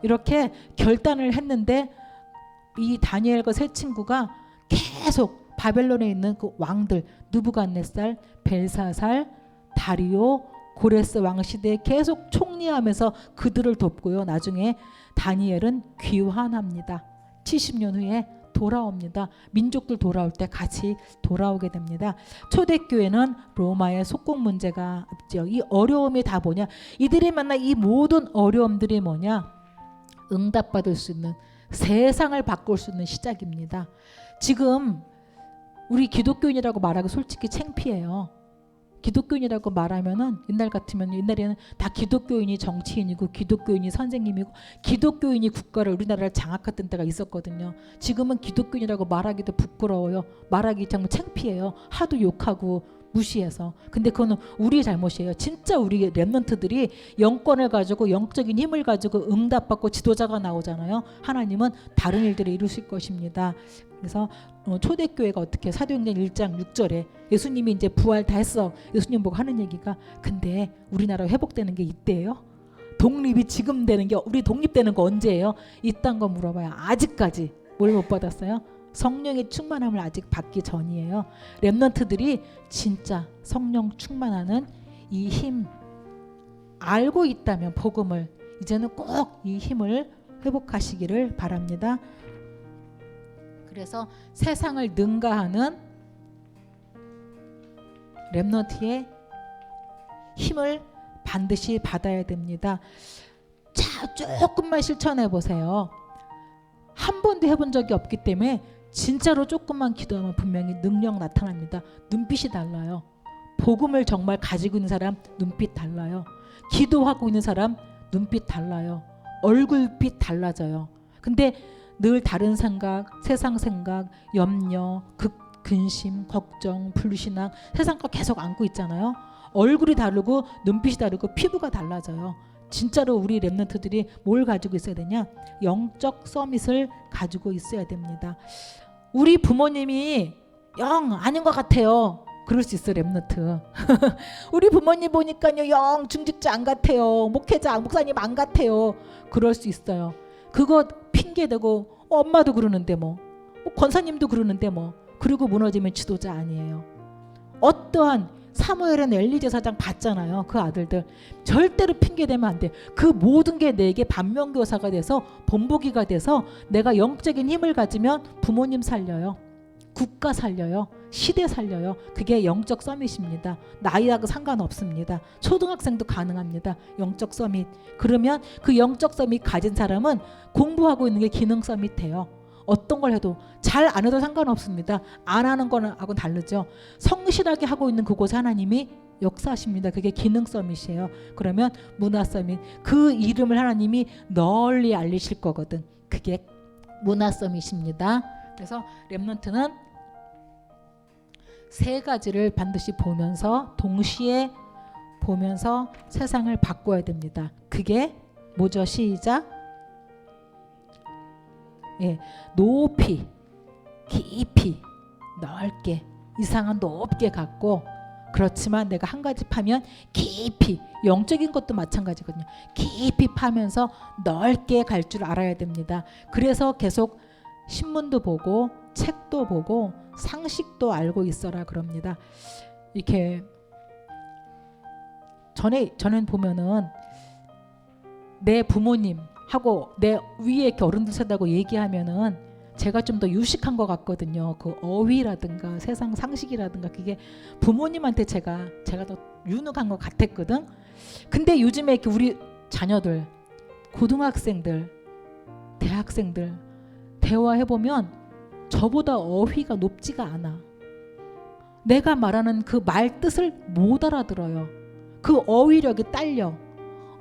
이렇게 결단을 했는데 이 다니엘과 세 친구가 계속 바벨론에 있는 그 왕들, 느부갓네살, 벨사살, 다리오, 고레스 왕 시대에 계속 총리하면서 그들을 돕고요. 나중에 다니엘은 귀환합니다. 70년 후에 돌아옵니다. 민족들 돌아올 때 같이 돌아오게 됩니다. 초대교회는 로마의 속국 문제가 있죠. 이 어려움이 다 뭐냐? 이들이 만난 이 모든 어려움들이 뭐냐? 응답받을 수 있는, 세상을 바꿀 수 있는 시작입니다. 지금 우리 기독교인이라고 말하기 솔직히 창피해요. 기독교인이라고 말하면은 옛날에는 다 기독교인이 정치인이고 기독교인이 선생님이고 기독교인이 국가를, 우리나라를 장악했던 때가 있었거든요. 지금은 기독교인이라고 말하기도 부끄러워요. 말하기 정말 창피해요. 하도 욕하고 무시해서. 근데 그거는 우리의 잘못이에요. 진짜 우리 렘넌트들이 영권을 가지고, 영적인 힘을 가지고 응답받고 지도자가 나오잖아요. 하나님은 다른 일들을 이루실 것입니다. 그래서 초대교회가 어떻게, 사도행전 1장 6절에 예수님이 이제 부활 다 했어. 예수님 보고 하는 얘기가, 근데 우리나라 회복되는 게 이때예요? 독립이 지금 되는 게, 우리 독립되는 거 언제예요? 이딴 거 물어봐요. 아직까지 뭘 못 받았어요? 성령의 충만함을 아직 받기 전이에요. 렘넌트들이 진짜 성령 충만하는 이 힘 알고 있다면, 복음을 이제는 꼭 이 힘을 회복하시기를 바랍니다. 그래서 세상을 능가하는 렘넌트의 힘을 반드시 받아야 됩니다. 자, 조금만 실천해 보세요. 한 번도 해본 적이 없기 때문에 진짜로 조금만 기도하면 분명히 능력 나타납니다. 눈빛이 달라요. 복음을 정말 가지고 있는 사람 눈빛 달라요. 기도하고 있는 사람 눈빛 달라요. 얼굴빛 달라져요. 근데 늘 다른 생각, 세상 생각, 염려, 근심, 걱정, 불신앙, 세상 거 계속 안고 있잖아요. 얼굴이 다르고 눈빛이 다르고 피부가 달라져요. 진짜로 우리 랩런트들이 뭘 가지고 있어야 되냐? 영적 서밋을 가지고 있어야 됩니다. 우리 부모님이 영 아닌 것 같아요. 그럴 수 있어 랩런트. 우리 부모님 보니까요 영 중직자 안 같아요. 목회자 목사님 안 같아요. 그럴 수 있어요. 그거 핑계대고 엄마도 그러는데 뭐 권사님도 그러는데 뭐 그리고 무너지면 지도자 아니에요. 어떠한 사무엘은 엘리 제사장 봤잖아요. 그 아들들 절대로 핑계대면 안 돼. 그 모든 게 내게 반면교사가 돼서 본보기가 돼서 내가 영적인 힘을 가지면 부모님 살려요. 국가 살려요. 시대 살려요. 그게 영적 서밋입니다. 나이하고 상관없습니다. 초등학생도 가능합니다. 영적 서밋. 그러면 그 영적 서밋 가진 사람은 공부하고 있는 게 기능 서밋 돼요. 어떤 걸 해도 잘 안 해도 상관없습니다. 안 하는 거하고는 다르죠. 성실하게 하고 있는 그곳에 하나님이 역사하십니다. 그게 기능 서밋이에요. 그러면 문화 서밋. 그 이름을 하나님이 널리 알리실 거거든. 그게 문화 서밋입니다. 그래서 랩런트는 세 가지를 반드시 보면서 동시에 보면서 세상을 바꿔야 됩니다. 그게 뭐죠? 시작. 예, 높이, 깊이, 넓게, 이상은 높게 갖고 그렇지만 내가 한 가지 파면 깊이, 영적인 것도 마찬가지거든요. 깊이 파면서 넓게 갈 줄 알아야 됩니다. 그래서 계속 신문도 보고 책도 보고 상식도 알고 있어라 그럽니다. 이렇게 저는 보면은 내 부모님 하고 내 위에 이렇게 어른들 산다고 얘기하면은 제가 좀 더 유식한 것 같거든요. 그 어휘라든가 세상 상식이라든가 그게 부모님한테 제가 더 유능한 것 같았거든. 근데 요즘에 이렇게 우리 자녀들, 고등학생들, 대학생들 대화해보면 저보다 어휘가 높지가 않아. 내가 말하는 그 말 뜻을 못 알아들어요. 그 어휘력이 딸려.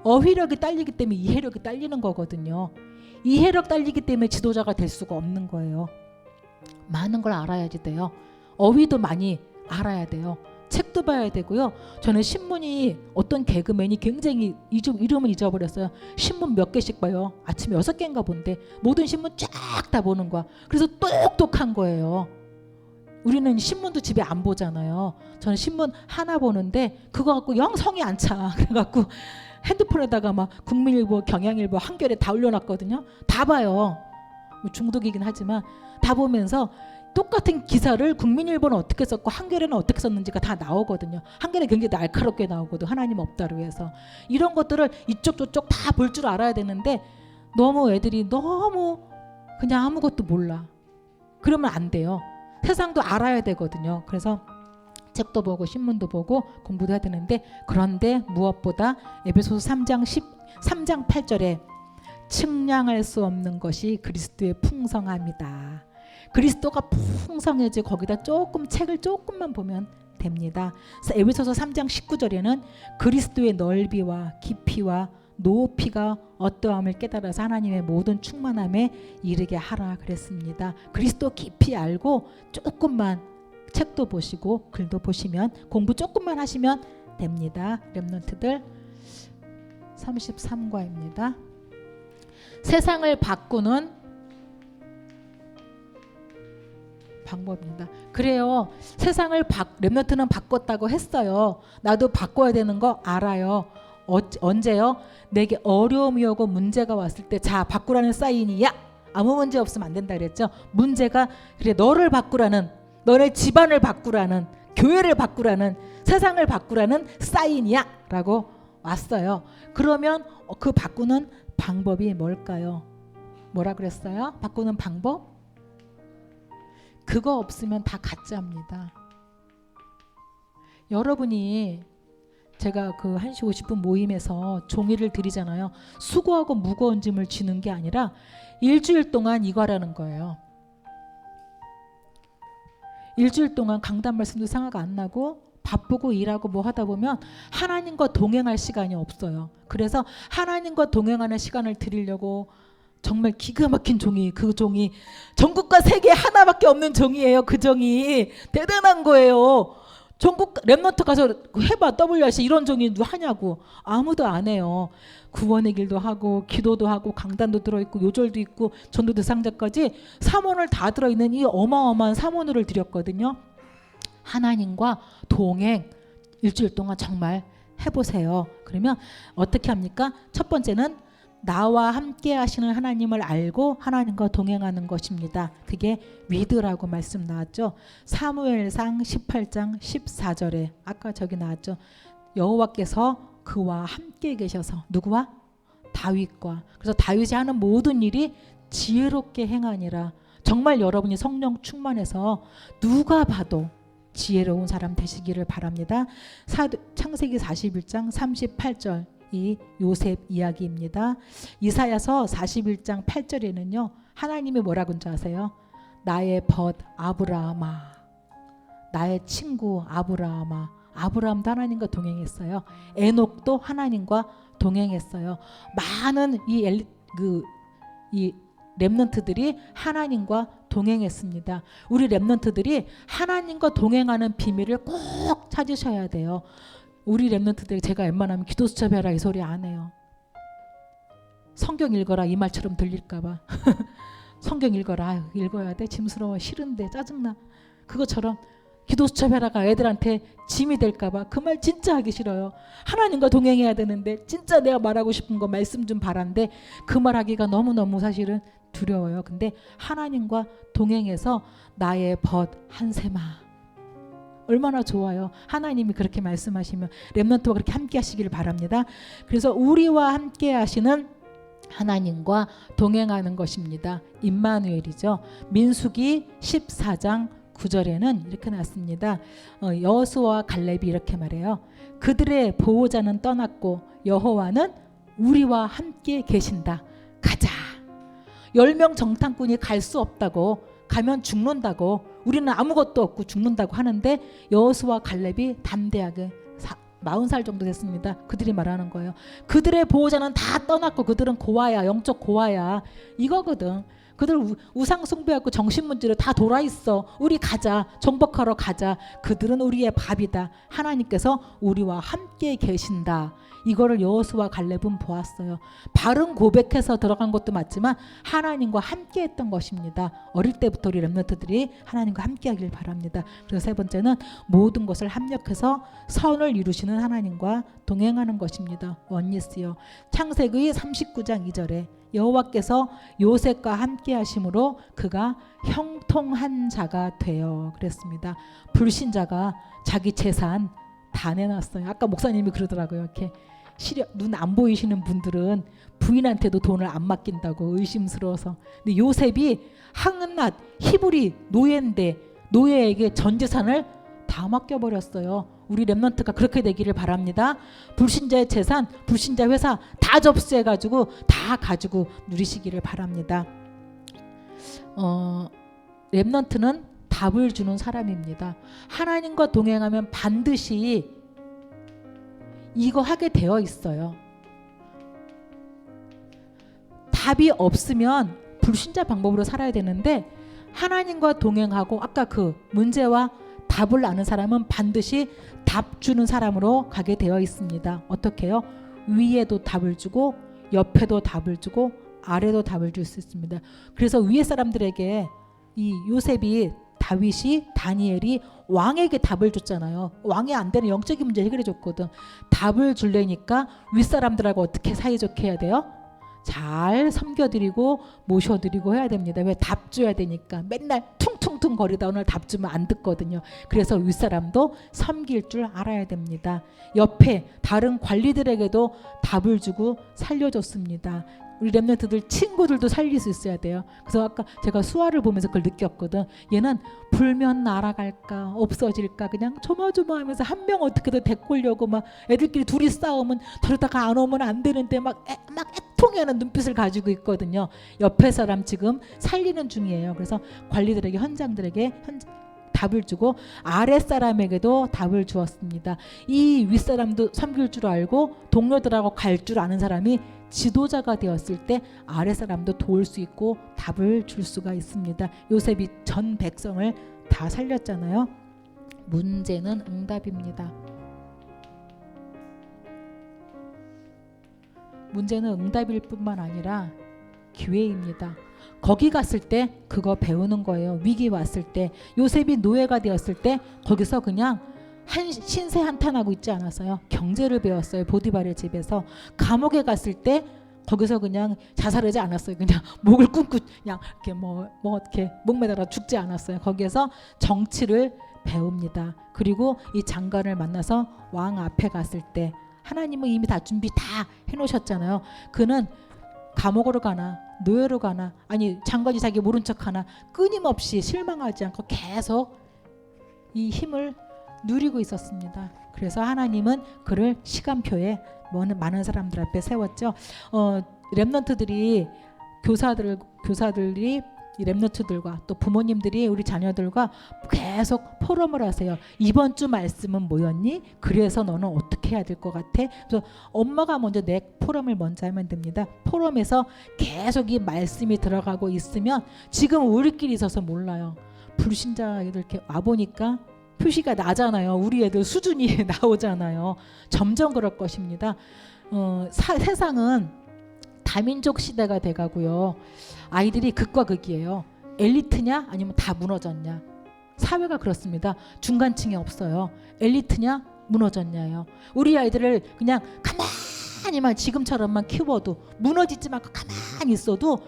어휘력이 딸리기 때문에 이해력이 딸리는 거거든요. 이해력 딸리기 때문에 지도자가 될 수가 없는 거예요. 많은 걸 알아야지 돼요. 어휘도 많이 알아야 돼요. 책도 봐야 되고요. 저는 신문이 어떤 개그맨이 굉장히 이름은 잊어버렸어요. 신문 몇 개씩 봐요. 아침에 6개인가 본데 모든 신문 쫙 다 보는 거야. 그래서 똑똑한 거예요. 우리는 신문도 집에 안 보잖아요. 저는 신문 하나 보는데 그거 갖고 영 성이 안 차. 그래갖고 핸드폰에다가 막 국민일보, 경향일보, 한겨레 다 올려놨거든요. 다 봐요. 중독이긴 하지만 다 보면서 똑같은 기사를 국민일보는 어떻게 썼고 한겨레는 어떻게 썼는지가 다 나오거든요. 한겨레 굉장히 날카롭게 나오거든. 하나님 없다로 해서. 이런 것들을 이쪽 저쪽 다 볼 줄 알아야 되는데 너무 애들이 너무 그냥 아무것도 몰라. 그러면 안 돼요. 세상도 알아야 되거든요. 그래서 책도 보고 신문도 보고 공부도 해야 되는데 그런데 무엇보다 에베소서 3장 8절에 측량할 수 없는 것이 그리스도의 풍성함이다. 그리스도가 풍성해지 거기다 책을 조금만 보면 됩니다. 그래서 에베소서 3장 19절에는 그리스도의 넓이와 깊이와 높이가 어떠함을 깨달아서 하나님의 모든 충만함에 이르게 하라 그랬습니다. 그리스도 깊이 알고 조금만 책도 보시고 글도 보시면 공부 조금만 하시면 됩니다. 랩런트들 33과입니다. 세상을 바꾸는 방법입니다. 그래요. 세상을 랩런트는 바꿨다고 했어요. 나도 바꿔야 되는 거 알아요. 언제요? 내게 어려움이 오고 문제가 왔을 때 자 바꾸라는 사인이야. 아무 문제 없으면 안 된다 그랬죠. 문제가 그래 너를 바꾸라는 너네 집안을 바꾸라는 교회를 바꾸라는 세상을 바꾸라는 사인이야 라고 왔어요. 그러면 그 바꾸는 방법이 뭘까요? 뭐라 그랬어요? 바꾸는 방법? 그거 없으면 다 가짜입니다. 여러분이 제가 그 1시 50분 모임에서 종이를 드리잖아요. 수고하고 무거운 짐을 지는 게 아니라 일주일 동안 이거 하라는 거예요. 일주일 동안 강단 말씀도 생각 안 나고 바쁘고 일하고 뭐 하다 보면 하나님과 동행할 시간이 없어요. 그래서 하나님과 동행하는 시간을 드리려고 정말 기가 막힌 종이, 그 종이 전국과 세계 하나밖에 없는 종이에요. 그 종이 대단한 거예요. 전국 랩넌트 가서 해봐. WRC 이런 종이 누구 하냐고. 아무도 안 해요. 구원의 길도 하고 기도도 하고 강단도 들어있고 요절도 있고 전도대 상자까지 사모를 다 들어있는 이 어마어마한 사모를 드렸거든요. 하나님과 동행 일주일 동안 정말 해보세요. 그러면 어떻게 합니까? 첫 번째는 나와 함께 하시는 하나님을 알고 하나님과 동행하는 것입니다. 그게 위드라고 말씀 나왔죠. 사무엘상 18장 14절에 아까 저기 나왔죠. 여호와께서 그와 함께 계셔서 누구와? 다윗과. 그래서 다윗이 하는 모든 일이 지혜롭게 행하니라. 정말 여러분이 성령 충만해서 누가 봐도 지혜로운 사람 되시기를 바랍니다. 창세기 41장 38절 이 요셉 이야기입니다. 이사야서 41장 8절에는요. 하나님이 뭐라고 한지 아세요? 나의 벗 아브라함아, 나의 친구 아브라함아. 아브라함도 하나님과 동행했어요. 에녹도 하나님과 동행했어요. 많은 이 렘넌트들이 하나님과 동행했습니다. 우리 렘넌트들이 하나님과 동행하는 비밀을 꼭 찾으셔야 돼요. 우리 렘넌트들 제가 웬만하면 기도 수첩해라 이 소리 안 해요. 성경 읽어라 이 말처럼 들릴까봐. 성경 읽어라. 아유, 읽어야 돼. 짐스러워. 싫은데 짜증나. 그것처럼 기도 수첩해라가 애들한테 짐이 될까봐 그 말 진짜 하기 싫어요. 하나님과 동행해야 되는데 진짜 내가 말하고 싶은 거 말씀 좀 바란데 그 말 하기가 너무너무 사실은 두려워요. 근데 하나님과 동행해서 나의 벗 한세마 얼마나 좋아요. 하나님이 그렇게 말씀하시면 렘넌트와 그렇게 함께 하시기를 바랍니다. 그래서 우리와 함께 하시는 하나님과 동행하는 것입니다. 임마누엘이죠. 민수기 14장 9절에는 이렇게 나왔습니다. 여호수아와 갈렙이 이렇게 말해요. 그들의 보호자는 떠났고 여호와는 우리와 함께 계신다. 가자. 10명 정탐꾼이 갈 수 없다고, 가면 죽는다고, 우리는 아무것도 없고 죽는다고 하는데 여호수아와 갈렙이 담대하게 40살 정도 됐습니다. 그들이 말하는 거예요. 그들의 보호자는 다 떠났고 그들은 고아야, 영적 고아야 이거거든. 그들 우상 숭배하고 정신문제로 다 돌아있어. 우리 가자. 정복하러 가자. 그들은 우리의 밥이다. 하나님께서 우리와 함께 계신다. 이거를 여호수아와 갈렙은 보았어요. 바른 고백해서 들어간 것도 맞지만 하나님과 함께 했던 것입니다. 어릴 때부터 우리 렘넌트들이 하나님과 함께 하길 바랍니다. 그리고 세 번째는 모든 것을 합력해서 선을 이루시는 하나님과 동행하는 것입니다. 원리스요. 창세기 39장 2절에 여호와께서 요셉과 함께 하심으로 그가 형통한 자가 되어 그랬습니다. 불신자가 자기 재산 다 내놨어요. 아까 목사님이 그러더라고요. 이렇게 눈 안 보이시는 분들은 부인한테도 돈을 안 맡긴다고 의심스러워서. 근데 요셉이 한낱 히브리 노예인데 노예에게 전 재산을 다 맡겨버렸어요. 우리 렘넌트가 그렇게 되기를 바랍니다. 불신자의 재산, 불신자 회사 다 접수해가지고 다 가지고 누리시기를 바랍니다. 렘넌트는 답을 주는 사람입니다. 하나님과 동행하면 반드시 이거 하게 되어 있어요. 답이 없으면 불신자 방법으로 살아야 되는데 하나님과 동행하고 아까 그 문제와 답을 아는 사람은 반드시 답 주는 사람으로 가게 되어 있습니다. 어떻게 해요? 위에도 답을 주고 옆에도 답을 주고 아래도 답을 줄 수 있습니다. 그래서 위에 사람들에게 이 요셉이 다윗이 다니엘이 왕에게 답을 줬잖아요. 왕이 안 되는 영적인 문제 해결해 줬거든. 답을 줄래니까 윗사람들하고 어떻게 사이좋게 해야 돼요? 잘 섬겨드리고 모셔드리고 해야 됩니다. 왜? 답 줘야 되니까. 맨날 퉁퉁퉁 거리다 오늘 답 주면 안 듣거든요. 그래서 윗사람도 섬길 줄 알아야 됩니다. 옆에 다른 관리들에게도 답을 주고 살려줬습니다. 우리 렘넌트들 친구들도 살릴 수 있어야 돼요. 그래서 아까 제가 수아를 보면서 그걸 느꼈거든. 얘는 불면 날아갈까 없어질까 그냥 조마조마하면서 한 명 어떻게든 데리려고 막 애들끼리 둘이 싸우면 저러다가 안 오면 안 되는데 막 애통해하는 눈빛을 가지고 있거든요. 옆에 사람 지금 살리는 중이에요. 그래서 관리들에게 현장들에게 답을 주고 아랫사람에게도 답을 주었습니다. 이 윗사람도 섬길 줄 알고 동료들하고 갈 줄 아는 사람이 지도자가 되었을 때 아랫사람도 도울 수 있고 답을 줄 수가 있습니다. 요셉이 전 백성을 다 살렸잖아요. 문제는 응답입니다. 문제는 응답일 뿐만 아니라 기회입니다. 거기 갔을 때 그거 배우는 거예요. 위기 왔을 때, 요셉이 노예가 되었을 때 거기서 그냥 신세 한탄하고 있지 않았어요. 경제를 배웠어요. 보디발의 집에서. 감옥에 갔을 때 거기서 그냥 자살하지 않았어요. 그냥 목을 꿇고 그냥 이렇게 뭐 이렇게 목 매달아 죽지 않았어요. 거기에서 정치를 배웁니다. 그리고 이 장관을 만나서 왕 앞에 갔을 때 하나님은 이미 다 준비 다 해놓으셨잖아요. 그는 감옥으로 가나 노예로 가나, 아니 장관이 자기 모른 척하나 끊임없이 실망하지 않고 계속 이 힘을 누리고 있었습니다. 그래서 하나님은 그를 시간표에 많은 사람들 앞에 세웠죠. 렘넌트들이 교사들이 이 렘넌트들과 또 부모님들이 우리 자녀들과 계속 포럼을 하세요. 이번 주 말씀은 뭐였니? 그래서 너는 어떻게 해야 될 것 같아? 그래서 엄마가 먼저 내 포럼을 먼저 하면 됩니다. 포럼에서 계속 이 말씀이 들어가고 있으면 지금 우리끼리 있어서 몰라요. 불신자 애들 이렇게 와보니까 표시가 나잖아요. 우리 애들 수준이 나오잖아요. 점점 그럴 것입니다. 세상은 다민족 시대가 돼가고요. 아이들이 극과 극이에요. 엘리트냐 아니면 다 무너졌냐. 사회가 그렇습니다. 중간층이 없어요. 엘리트냐 무너졌냐요. 우리 아이들을 그냥 가만히만 지금처럼만 키워도 무너지지 말고 가만히 있어도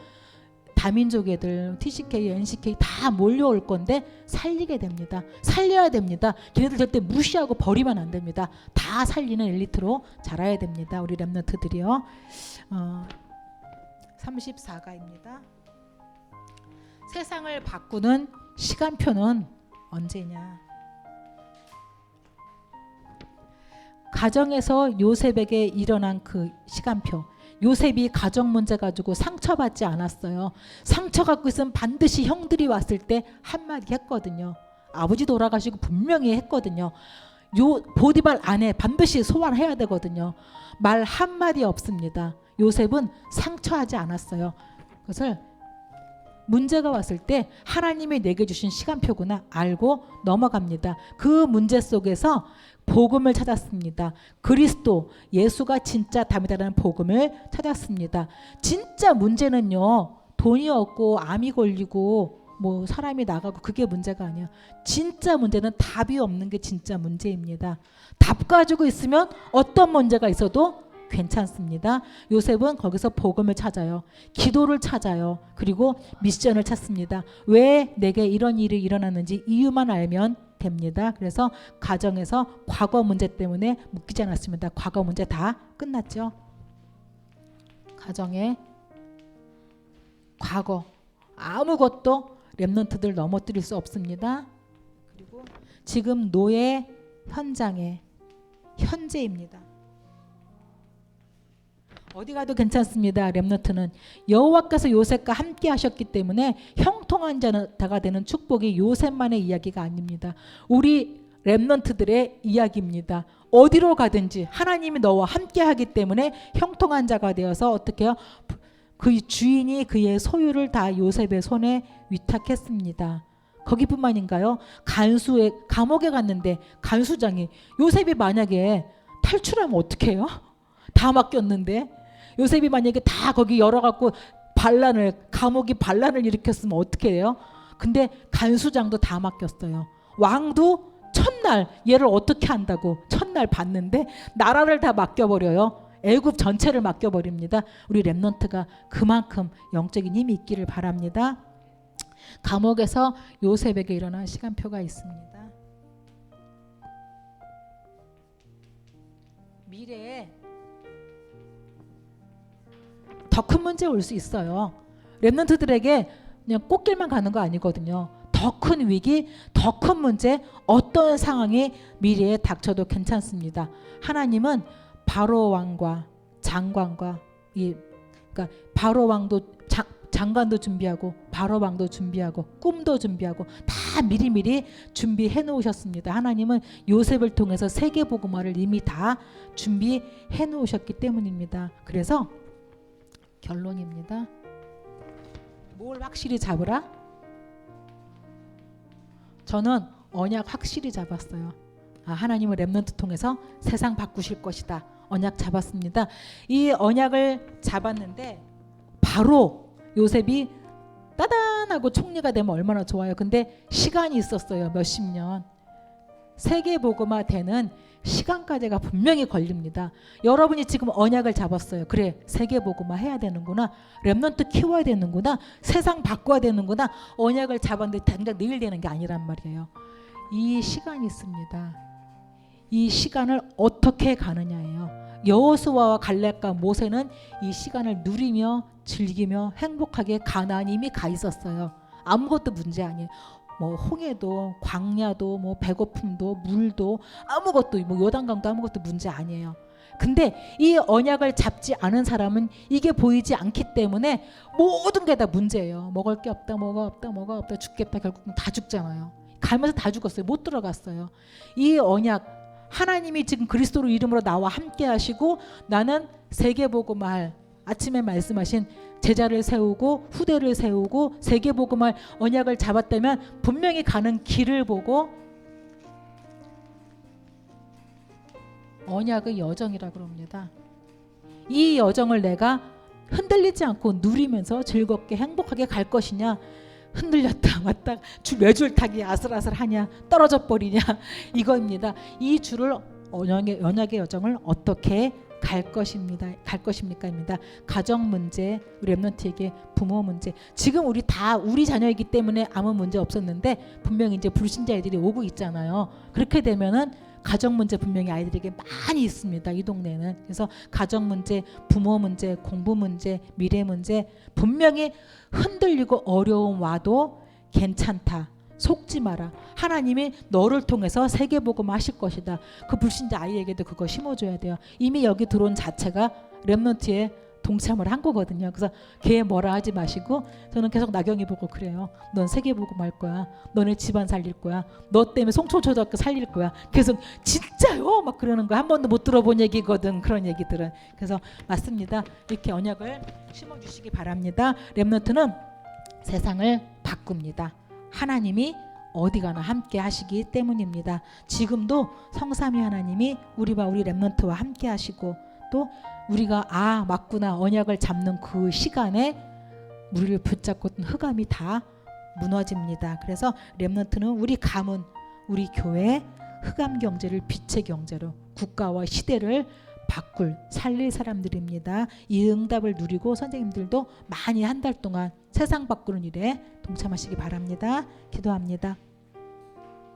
다민족 애들 TCK, NCK 다 몰려올 건데 살리게 됩니다. 살려야 됩니다. 걔네들 절대 무시하고 버리면 안 됩니다. 다 살리는 엘리트로 자라야 됩니다. 우리 렘넌트들이요. 34가입니다. 세상을 바꾸는 시간표는 언제냐. 가정에서 요셉에게 일어난 그 시간표. 요셉이 가정 문제 가지고 상처받지 않았어요. 상처 갖고 있으면 반드시 형들이 왔을 때 한마디 했거든요. 아버지 돌아가시고 분명히 했거든요. 보디발 아내 반드시 소환해야 되거든요. 말 한마디 없습니다. 요셉은 상처하지 않았어요. 그것을 문제가 왔을 때 하나님이 내게 주신 시간표구나 알고 넘어갑니다. 그 문제 속에서 복음을 찾았습니다. 그리스도 예수가 진짜 답이다라는 복음을 찾았습니다. 진짜 문제는요, 돈이 없고 암이 걸리고 뭐 사람이 나가고 그게 문제가 아니야. 진짜 문제는 답이 없는 게 진짜 문제입니다. 답 가지고 있으면 어떤 문제가 있어도 괜찮습니다. 요셉은 거기서 복음을 찾아요. 기도를 찾아요. 그리고 미션을 찾습니다. 왜 내게 이런 일이 일어났는지 이유만 알면 됩니다. 그래서 가정에서 과거 문제 때문에 묶이지 않았습니다. 과거 문제 다 끝났죠. 가정의 과거 아무것도 렘넌트들 넘어뜨릴 수 없습니다. 그리고 지금 노예 현장의 현재입니다. 어디 가도 괜찮습니다. 렘넌트는 여호와께서 요셉과 함께 하셨기 때문에 형통한 자가 되는 축복이 요셉만의 이야기가 아닙니다. 우리 렘넌트들의 이야기입니다. 어디로 가든지 하나님이 너와 함께 하기 때문에 형통한 자가 되어서 어떻게 해요? 그 주인이 그의 소유를 다 요셉의 손에 위탁했습니다. 거기뿐만인가요? 감옥에 갔는데 간수장이 요셉이 만약에 탈출하면 어떻게 해요? 다 맡겼는데 요셉이 만약에 다 거기 열어갖고 감옥이 반란을 일으켰으면 어떻게 해요? 근데 간수장도 다 맡겼어요. 왕도 첫날 얘를 어떻게 한다고 첫날 봤는데 나라를 다 맡겨버려요. 애굽 전체를 맡겨버립니다. 우리 렘넌트가 그만큼 영적인 힘이 있기를 바랍니다. 감옥에서 요셉에게 일어난 시간표가 있습니다. 미래에 더 큰 문제 올 수 있어요. 렘넌트들에게 그냥 꽃길만 가는 거 아니거든요. 더 큰 위기, 더 큰 문제, 어떤 상황이 미래에 닥쳐도 괜찮습니다. 하나님은 바로 왕과 장관과 그러니까 바로 왕도 장관도 준비하고 바로방도 준비하고 꿈도 준비하고 다 미리미리 준비해 놓으셨습니다. 하나님은 요셉을 통해서 세계복음화를 이미 다 준비해 놓으셨기 때문입니다. 그래서 결론입니다. 뭘 확실히 잡으라? 저는 언약 확실히 잡았어요. 하나님은 렘넌트 통해서 세상 바꾸실 것이다. 언약 잡았습니다. 이 언약을 잡았는데 바로 요셉이 따단하고 총리가 되면 얼마나 좋아요. 근데 시간이 있었어요. 몇십 년. 세계복음화 되는 시간까지가 분명히 걸립니다. 여러분이 지금 언약을 잡았어요. 그래, 세계복음화 해야 되는구나. 렘넌트 키워야 되는구나. 세상 바꿔야 되는구나. 언약을 잡았는데 당장 내일 되는 게 아니란 말이에요. 이 시간이 있습니다. 이 시간을 어떻게 가느냐예요. 여호수아와 갈렙과 모세는 이 시간을 누리며 즐기며 행복하게 가나안 이미 가 있었어요. 아무것도 문제 아니에요. 뭐 홍해도 광야도 뭐 배고픔도 물도 아무것도 뭐 요단강도 아무것도 문제 아니에요. 근데 이 언약을 잡지 않은 사람은 이게 보이지 않기 때문에 모든 게 다 문제예요. 먹을 게 없다, 뭐가 없다, 죽겠다. 결국 다 죽잖아요. 가면서 다 죽었어요. 못 들어갔어요. 이 언약 하나님이 지금 그리스도로 이름으로 나와 함께 하시고 나는 세계복음화할 아침에 말씀하신 제자를 세우고 후대를 세우고 세계복음화할 언약을 잡았다면 분명히 가는 길을 보고 언약의 여정이라 그럽니다. 이 여정을 내가 흔들리지 않고 누리면서 즐겁게 행복하게 갈 것이냐, 흔들렸다 왔다 외줄 타기 아슬아슬하냐, 떨어져 버리냐, 이거입니다. 이 줄을 언약의 여정을 어떻게 갈 것입니까입니다. 가정 문제, 우리 렘넌트에게 부모 문제. 지금 우리 다 우리 자녀이기 때문에 아무 문제 없었는데 분명히 이제 불신자 애들이 오고 있잖아요. 그렇게 되면은 가정 문제 분명히 아이들에게 많이 있습니다. 이 동네는. 그래서 가정 문제, 부모 문제, 공부 문제, 미래 문제 분명히 흔들리고 어려움 와도 괜찮다. 속지 마라. 하나님이 너를 통해서 세계복음 하실 것이다. 그 불신자 아이에게도 그거 심어줘야 돼요. 이미 여기 들어온 자체가 렘넌트에 동참을 한 거거든요. 그래서 걔 뭐라 하지 마시고 저는 계속 나경이 보고 그래요. 넌 세계복음 할 거야. 너네 집안 살릴 거야. 너 때문에 송초초등학교 살릴 거야. 계속 진짜요? 막 그러는 거 한 번도 못 들어본 얘기거든. 그런 얘기들은. 그래서 맞습니다. 이렇게 언약을 심어주시기 바랍니다. 렘넌트는 세상을 바꿉니다. 하나님이 어디 가나 함께 하시기 때문입니다. 지금도 성삼위 하나님이 우리와 우리 렘넌트와 함께 하시고 또 우리가 맞구나 언약을 잡는 그 시간에 우리를 붙잡고 있던 흑암이 다 무너집니다. 그래서 렘넌트는 우리 가문, 우리 교회 흑암 경제를 빛의 경제로 국가와 시대를 살릴 사람들입니다. 이 응답을 누리고 선생님들도 많이 한 달 동안 세상 바꾸는 일에 동참하시기 바랍니다. 기도합니다.